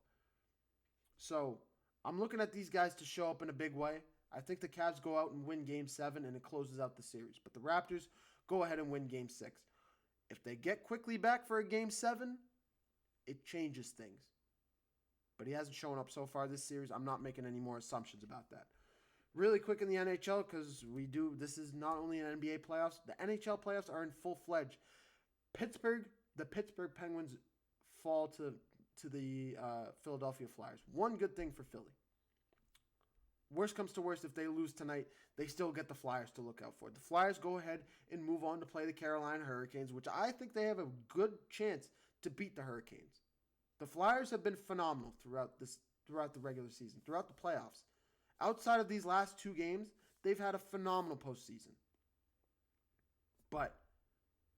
So I'm looking at these guys to show up in a big way. I think the Cavs go out and win Game 7 and it closes out the series. But the Raptors go ahead and win Game 6. If they get Quickley back for a Game 7, it changes things. But he hasn't shown up so far this series. I'm not making any more assumptions about that. Really quick in the NHL, because this is not only an NBA playoffs, the NHL playoffs are in full-fledged. The Pittsburgh Penguins fall to the Philadelphia Flyers. One good thing for Philly. Worst comes to worst, if they lose tonight, they still get the Flyers to look out for. The Flyers go ahead and move on to play the Carolina Hurricanes, which I think they have a good chance to beat the Hurricanes. The Flyers have been phenomenal throughout the regular season, throughout the playoffs. Outside of these last 2 games, they've had a phenomenal postseason. But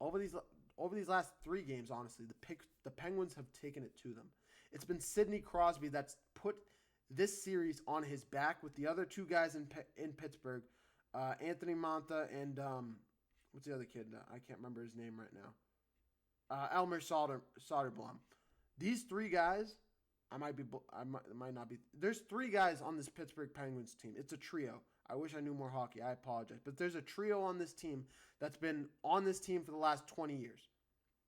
over these last 3 games, honestly, the Penguins have taken it to them. It's been Sidney Crosby that's put this series on his back with the other 2 guys in Pittsburgh, Anthony Mantha and what's the other kid? I can't remember his name right now. Elmer Soderblom. These 3 guys, I might not be. There's 3 guys on this Pittsburgh Penguins team. It's a trio. I wish I knew more hockey. I apologize. But there's a trio on this team that's been on this team for the last 20 years.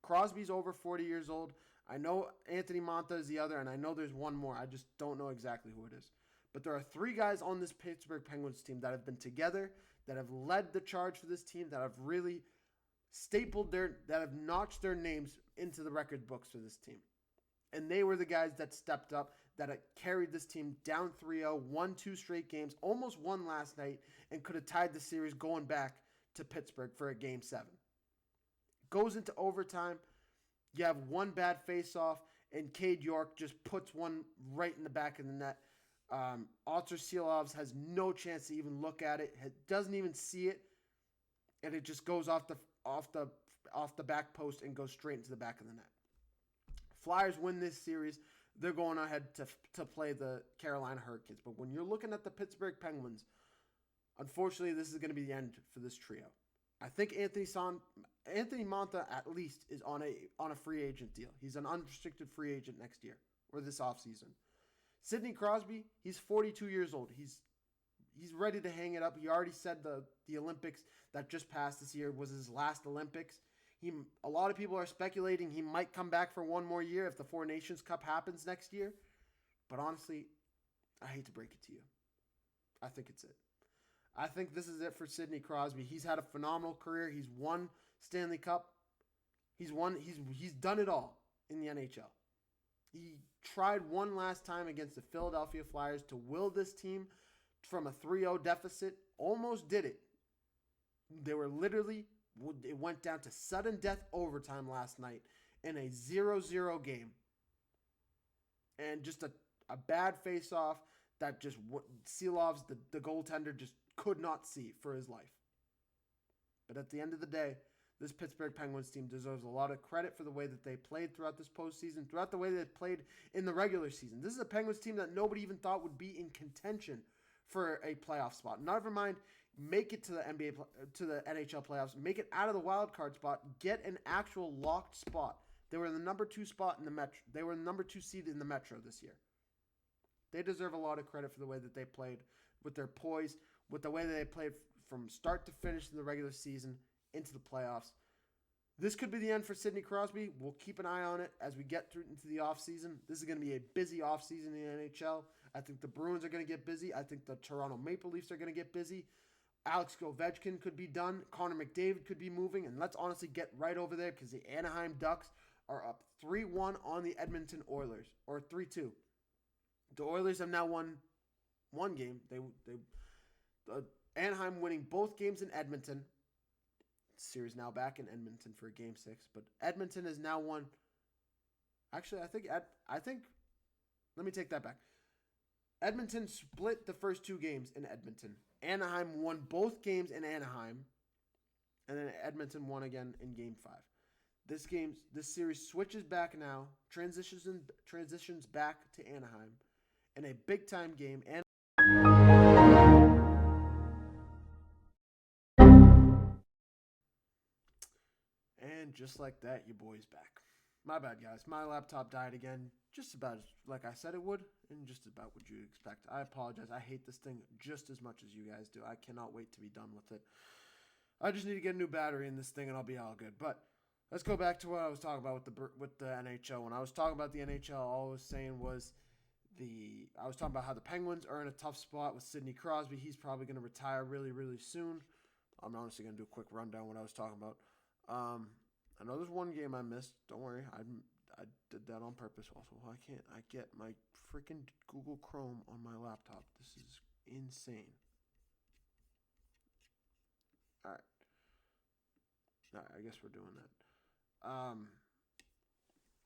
Crosby's over 40 years old. I know Anthony Mantha is the other, and I know there's one more. I just don't know exactly who it is. But there are 3 guys on this Pittsburgh Penguins team that have been together, that have led the charge for this team, that have really that have notched their names into the record books for this team. And they were the guys that stepped up, that carried this team down 3-0, won 2 straight games, almost won last night, and could have tied the series going back to Pittsburgh for a Game 7. Goes into overtime. You have one bad face-off, and Cade York just puts one right in the back of the net. Artur Silovs has no chance to even look at it. Doesn't even see it, and it just goes off the back post and goes straight into the back of the net. Flyers win this series. They're going ahead to play the Carolina Hurricanes. But when you're looking at the Pittsburgh Penguins, unfortunately, this is going to be the end for this trio. I think Anthony Mantha at least is on a free agent deal. He's an unrestricted free agent next year or this offseason. Sidney Crosby, he's 42 years old. He's ready to hang it up. He already said the Olympics that just passed this year was his last Olympics. A lot of people are speculating he might come back for one more year if the Four Nations Cup happens next year. But honestly, I hate to break it to you. I think it's it. I think this is it for Sidney Crosby. He's had a phenomenal career. He's won Stanley Cup. He's done it all in the NHL. He tried one last time against the Philadelphia Flyers to will this team from a 3-0 deficit. Almost did it. They were literally, it went down to sudden death overtime last night in a 0-0 game. And just a bad face-off that just Seelov's, the goaltender, just could not see for his life. But at the end of the day, this Pittsburgh Penguins team deserves a lot of credit for the way that they played throughout this postseason, throughout the way they played in the regular season. This is a Penguins team that nobody even thought would be in contention for a playoff spot. Never mind, make it to the NHL playoffs, make it out of the wild card spot, get an actual locked spot. They were in the number 2 spot in the Metro. They were the number 2 seed in the Metro this year. They deserve a lot of credit for the way that they played, with their poise, with the way that they played from start to finish in the regular season into the playoffs. This could be the end for Sidney Crosby. We'll keep an eye on it as we get through into the offseason. This is going to be a busy offseason in the NHL. I think the Bruins are going to get busy. I think the Toronto Maple Leafs are going to get busy. Alex Ovechkin could be done. Connor McDavid could be moving. And let's honestly get right over there because the Anaheim Ducks are up 3-1 on the Edmonton Oilers, or 3-2. The Oilers have now won one game. Anaheim winning both games in Edmonton. Series now back in Edmonton for Game 6, but Edmonton has now won. Actually, I think. Let me take that back. Edmonton split the first 2 games in Edmonton. Anaheim won both games in Anaheim, and then Edmonton won again in Game 5. This series switches back now, transitions back to Anaheim, in a big time game. And just like that, your boy's back. My bad, guys. My laptop died again, just about like I said it would, and just about what you'd expect. I apologize. I hate this thing just as much as you guys do. I cannot wait to be done with it. I just need to get a new battery in this thing, and I'll be all good. But let's go back to what I was talking about with the NHL. When I was talking about the NHL, all I was saying was I was talking about how the Penguins are in a tough spot with Sidney Crosby. He's probably going to retire really, really soon. I'm honestly going to do a quick rundown of what I was talking about. I know there's one game I missed. Don't worry. I did that on purpose also. Why can't I get my freaking Google Chrome on my laptop? This is insane. All right, I guess we're doing that.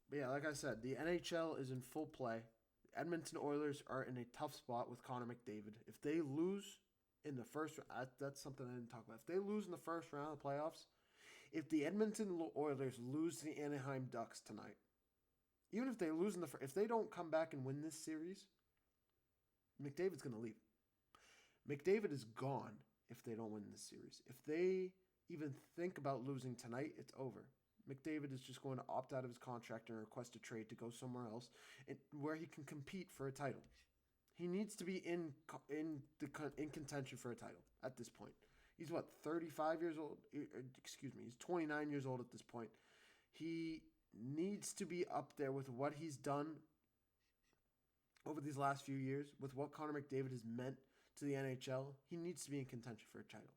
But yeah, like I said, the NHL is in full play. Edmonton Oilers are in a tough spot with Connor McDavid. If they lose in the first round, that's something I didn't talk about. If they lose in the first round of the playoffs, if the Edmonton Oilers lose to the Anaheim Ducks tonight, even if they lose if they don't come back and win this series, McDavid's going to leave. McDavid is gone if they don't win this series. If they even think about losing tonight, it's over. McDavid is just going to opt out of his contract and request a trade to go somewhere else where he can compete for a title. He needs to be in contention for a title at this point. He's 35 years old? Excuse me. He's 29 years old at this point. He needs to be up there with what he's done over these last few years, with what Connor McDavid has meant to the NHL. He needs to be in contention for a title.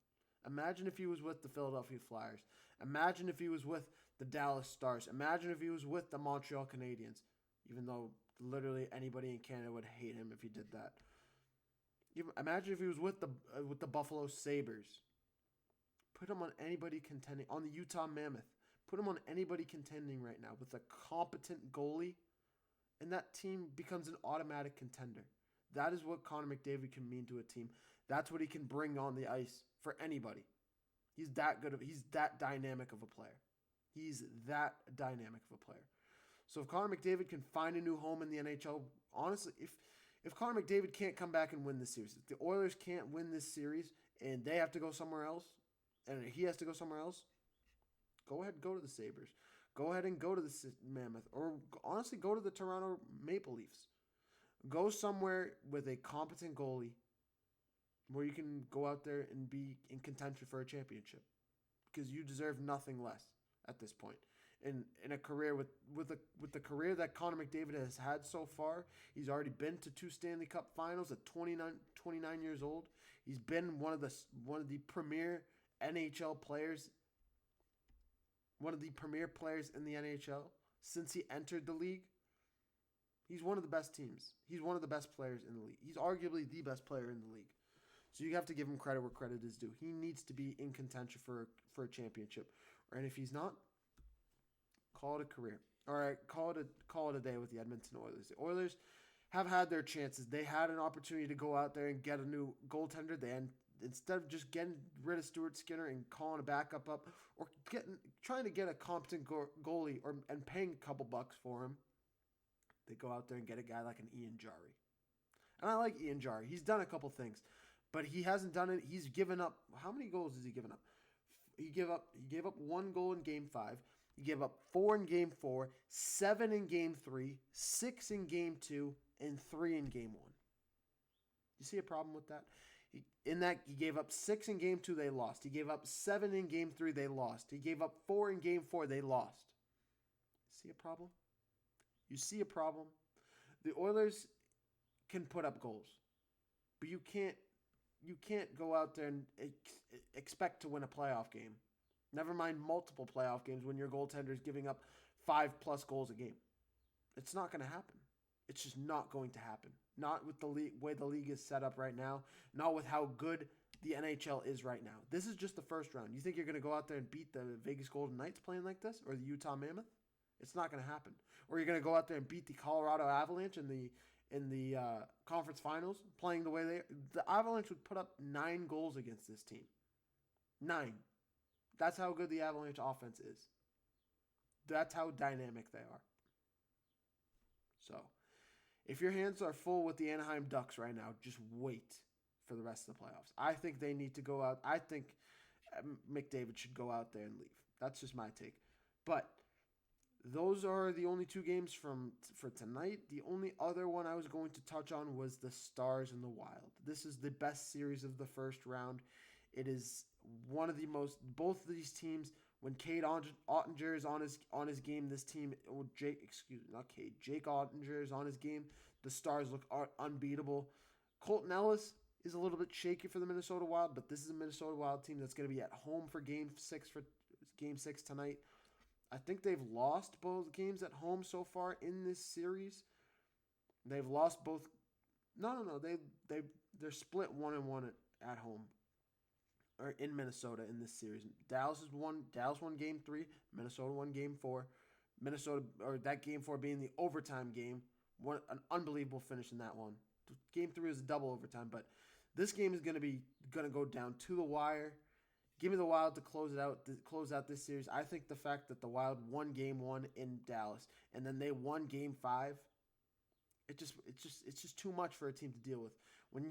Imagine if he was with the Philadelphia Flyers. Imagine if he was with the Dallas Stars. Imagine if he was with the Montreal Canadiens, even though literally anybody in Canada would hate him if he did that. Imagine if he was with the Buffalo Sabres. Put him on anybody contending. On the Utah Mammoth. Put him on anybody contending right now with a competent goalie, and that team becomes an automatic contender. That is what Connor McDavid can mean to a team. That's what he can bring on the ice for anybody. He's that good. He's that dynamic of a player. He's that dynamic of a player. So if Connor McDavid can find a new home in the NHL, honestly, if Connor McDavid can't come back and win this series, if the Oilers can't win this series and they have to go somewhere else, and he has to go somewhere else, go ahead and go to the Sabres. Go ahead and go to the Mammoth. Or honestly, go to the Toronto Maple Leafs. Go somewhere with a competent goalie where you can go out there and be in contention for a championship. Because you deserve nothing less. at this point. In a career with the career that Connor McDavid has had so far, he's already been to 2 Stanley Cup Finals at 29 years old. He's been one of the premier NHL players, one of the premier players in the NHL since he entered the league. He's one of the best teams. He's one of the best players in the league. He's arguably the best player in the league. So you have to give him credit where credit is due. He needs to be in contention for a championship. And if he's not, call it a career. All right, call it a day with the Edmonton Oilers. The Oilers have had their chances. They had an opportunity to go out there and get a new goaltender. Instead of just getting rid of Stuart Skinner and calling a backup up, or trying to get a competent goalie and paying a couple bucks for him, they go out there and get a guy like an Ian Jarry. And I like Ian Jarry. He's done a couple things, but he hasn't done it. He's given up. How many goals has he given up? He gave up 1 goal in Game 5. He gave up 4 in Game 4, 7 in Game 3, 6 in Game 2, and 3 in Game 1. You see a problem with that? He gave up 6 in Game 2, they lost. He gave up 7 in Game 3, they lost. He gave up 4 in Game 4, they lost. See a problem? You see a problem? The Oilers can put up goals, but you can't go out there and expect to win a playoff game. Never mind multiple playoff games when your goaltender is giving up 5+ goals a game. It's not going to happen. It's just not going to happen. Not with the way the league is set up right now. Not with how good the NHL is right now. This is just the first round. You think you're going to go out there and beat the Vegas Golden Knights playing like this? Or the Utah Mammoth? It's not going to happen. Or you're going to go out there and beat the Colorado Avalanche in the conference finals playing the way they... The Avalanche would put up 9 goals against this team. 9. That's how good the Avalanche offense is. That's how dynamic they are. So, if your hands are full with the Anaheim Ducks right now, just wait for the rest of the playoffs. I think they need to go out. I think McDavid should go out there and leave. That's just my take. But those are the only 2 games for tonight. The only other one I was going to touch on was the Stars and the Wild. This is the best series of the first round. It is one of the most, both of these teams, when Cade Ottinger is on his game, this team, Jake Ottinger is on his game, the Stars look unbeatable. Colton Ellis is a little bit shaky for the Minnesota Wild, but this is a Minnesota Wild team that's going to be at home for Game 6 tonight. I think they've lost both games at home so far in this series. They've lost both. No. They're split 1-1 at home. Or in Minnesota in this series. Dallas won Game 3. Minnesota won Game 4. That Game 4 being the overtime game. An unbelievable finish in that one. Game 3 was a double overtime, but this game is going to go down to the wire. Give me the Wild to close out this series. I think the fact that the Wild won Game 1 in Dallas and then they won Game 5, it's just too much for a team to deal with. When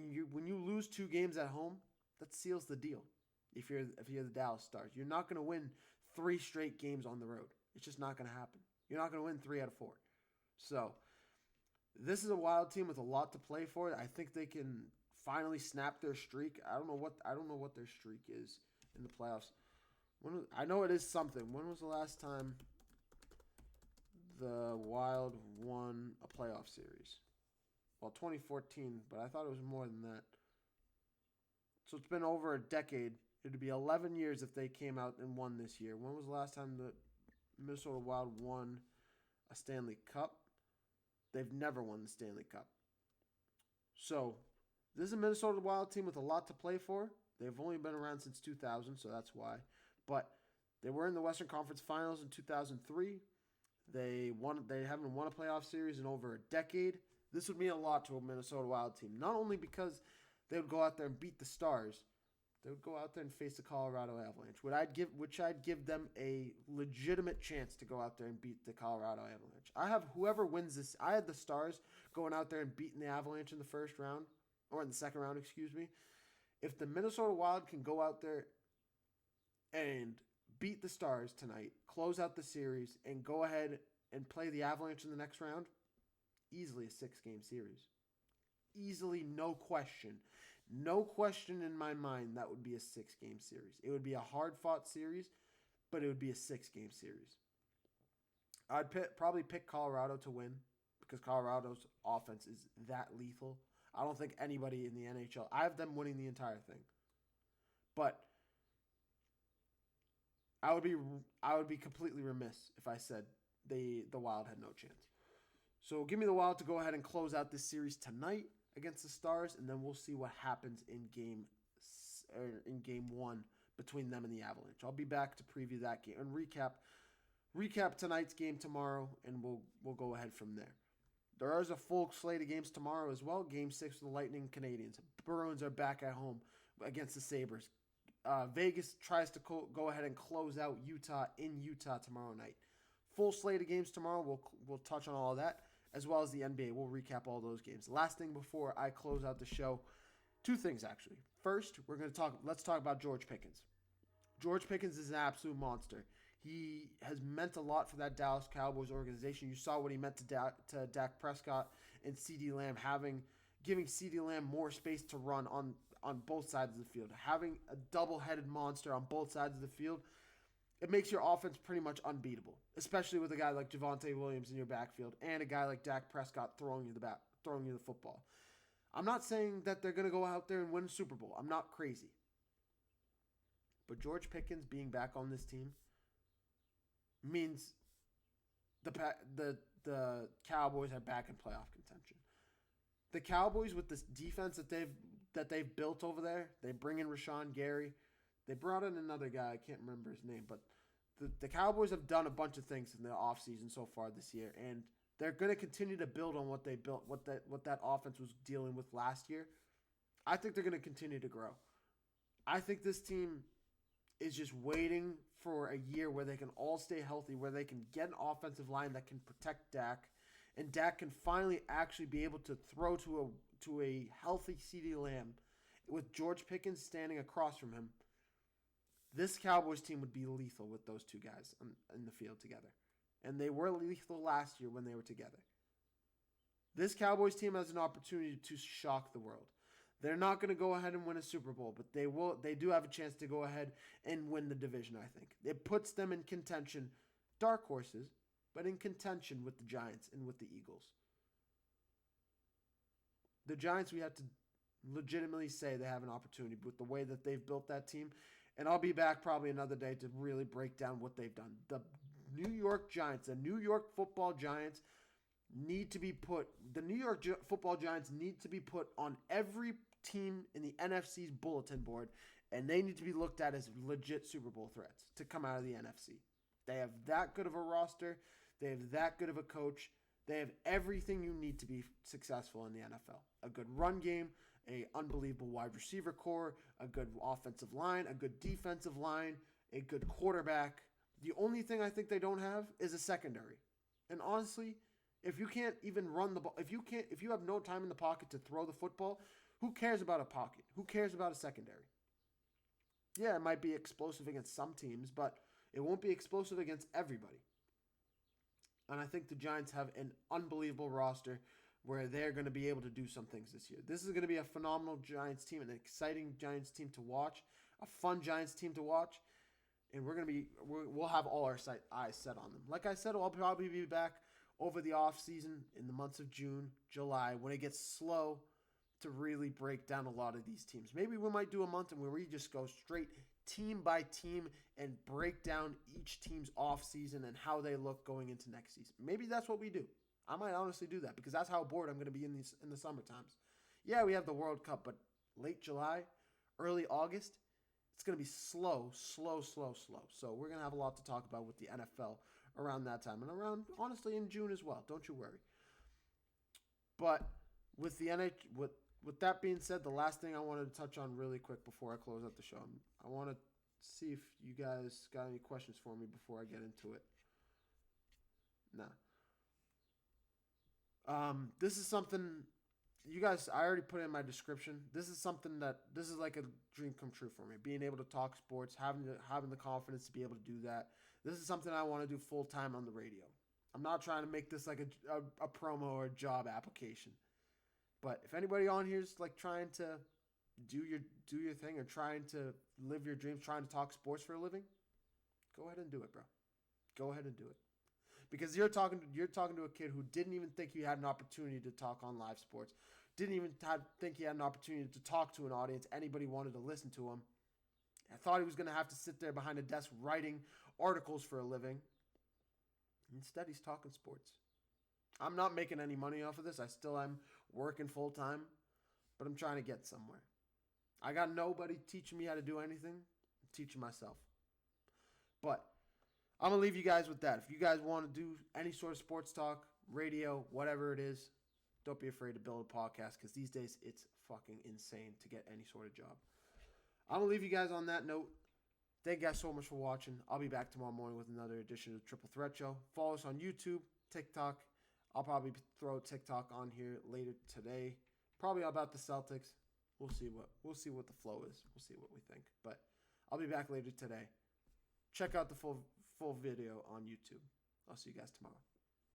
you lose 2 games at home, that seals the deal. If you're the Dallas Stars, you're not going to win 3 straight games on the road. It's just not going to happen. You're not going to win 3 out of 4. So this is a Wild team with a lot to play for. I think they can finally snap their streak. I don't know what their streak is in the playoffs. I know it is something. When was the last time the Wild won a playoff series? Well, 2014, but I thought it was more than that. So it's been over a decade. It would be 11 years if they came out and won this year. When was the last time the Minnesota Wild won a Stanley Cup? They've never won the Stanley Cup. So this is a Minnesota Wild team with a lot to play for. They've only been around since 2000, so that's why. But they were in the Western Conference Finals in 2003. They haven't won a playoff series in over a decade. This would mean a lot to a Minnesota Wild team. Not only because they would go out there and beat the Stars, they would go out there and face the Colorado Avalanche, which I'd give them a legitimate chance to go out there and beat the Colorado Avalanche. I have whoever wins this. I had the Stars going out there and beating the Avalanche in the first round, or in the second round, excuse me. If the Minnesota Wild can go out there and beat the Stars tonight, close out the series, and go ahead and play the Avalanche in the next round, easily a 6-game series. Easily, no question. No question in my mind that would be a 6-game series. It would be a hard-fought series, but it would be a 6-game series. I'd probably pick Colorado to win because Colorado's offense is that lethal. I don't think anybody in the NHL. I have them winning the entire thing, but I would be completely remiss if I said the Wild had no chance. So give me the Wild to go ahead and close out this series tonight against the Stars, and then we'll see what happens in game 1 between them and the Avalanche. I'll be back to preview that game and recap tonight's game tomorrow, and we'll go ahead from there. There is a full slate of games tomorrow as well. Game 6 with the Lightning Canadiens. Bruins are back at home against the Sabres. Vegas tries to go ahead and close out Utah in Utah tomorrow night. Full slate of games tomorrow. We'll touch on all of that, as well as the NBA. We'll recap all those games. Last thing before I close out the show, 2 things actually. First, let's talk about George Pickens. George Pickens is an absolute monster. He has meant a lot for that Dallas Cowboys organization. You saw what he meant to Dak Prescott and CeeDee Lamb, giving CeeDee Lamb more space to run on both sides of the field. Having a double-headed monster on both sides of the field, it makes your offense pretty much unbeatable, especially with a guy like Javonte Williams in your backfield and a guy like Dak Prescott throwing you the football. I'm not saying that they're going to go out there and win a Super Bowl. I'm not crazy. But George Pickens being back on this team means the Cowboys are back in playoff contention. The Cowboys, with this defense that they've built over there, they bring in Rashawn Gary. They brought in another guy, I can't remember his name, but the Cowboys have done a bunch of things in the offseason so far this year, and they're going to continue to build on what they built, what that offense was dealing with last year. I think they're going to continue to grow. I think this team is just waiting for a year where they can all stay healthy, where they can get an offensive line that can protect Dak, and Dak can finally actually be able to throw to a healthy CeeDee Lamb with George Pickens standing across from him. This Cowboys team would be lethal with those 2 guys in the field together. And they were lethal last year when they were together. This Cowboys team has an opportunity to shock the world. They're not going to go ahead and win a Super Bowl, but they do have a chance to go ahead and win the division, I think. It puts them in contention, dark horses, but in contention with the Giants and with the Eagles. The Giants, we have to legitimately say they have an opportunity with the way that they've built that team. And I'll be back probably another day to really break down what they've done. The New York Giants, the New York Football Giants need to be put on every team in the NFC's bulletin board, and they need to be looked at as legit Super Bowl threats to come out of the NFC. They have that good of a roster. They have that good of a coach. They have everything you need to be successful in the NFL. A good run game, a unbelievable wide receiver core, a good offensive line, a good defensive line, a good quarterback. The only thing I think they don't have is a secondary. And honestly, if you can't even run the ball, if you have no time in the pocket to throw the football, who cares about a pocket? Who cares about a secondary? Yeah, it might be explosive against some teams, but it won't be explosive against everybody. And I think the Giants have an unbelievable roster where they're going to be able to do some things this year. This is going to be a phenomenal Giants team, an exciting Giants team to watch, a fun Giants team to watch, and we'll have all our eyes set on them. Like I said, I'll probably be back over the off season in the months of June, July, when it gets slow to really break down a lot of these teams. Maybe we might do a month where we just go straight team by team and break down each team's off season and how they look going into next season. Maybe that's what we do. I might honestly do that because that's how bored I'm going to be in the summer times. Yeah, we have the World Cup, but late July, early August, it's going to be slow. So we're going to have a lot to talk about with the NFL around that time and around, honestly, in June as well. Don't you worry. But with the with that being said, the last thing I wanted to touch on really quick before I close out the show, I want to see if you guys got any questions for me before I get into it. Nah. This is something you guys, I already put it in my description. This is like a dream come true for me. Being able to talk sports, having the confidence to be able to do that. This is something I want to do full time on the radio. I'm not trying to make this like a promo or a job application. But if anybody on here is like trying to do your thing or trying to live your dreams, trying to talk sports for a living, Go ahead and do it, bro. Go ahead and do it. Because you're talking to a kid who didn't even think he had an opportunity to talk on live sports. Didn't even think he had an opportunity to talk to an audience. Anybody wanted to listen to him. I thought he was going to have to sit there behind a desk writing articles for a living. Instead, he's talking sports. I'm not making any money off of this. I still am working full time, but I'm trying to get somewhere. I got nobody teaching me how to do anything. I'm teaching myself. But I'm going to leave you guys with that. If you guys want to do any sort of sports talk, radio, whatever it is, don't be afraid to build a podcast because these days it's fucking insane to get any sort of job. I'm going to leave you guys on that note. Thank you guys so much for watching. I'll be back tomorrow morning with another edition of the Triple Threat Show. Follow us on YouTube, TikTok. I'll probably throw TikTok on here later today. Probably about the Celtics. We'll see what the flow is. We'll see what we think. But I'll be back later today. Check out the full video on YouTube. I'll see you guys tomorrow.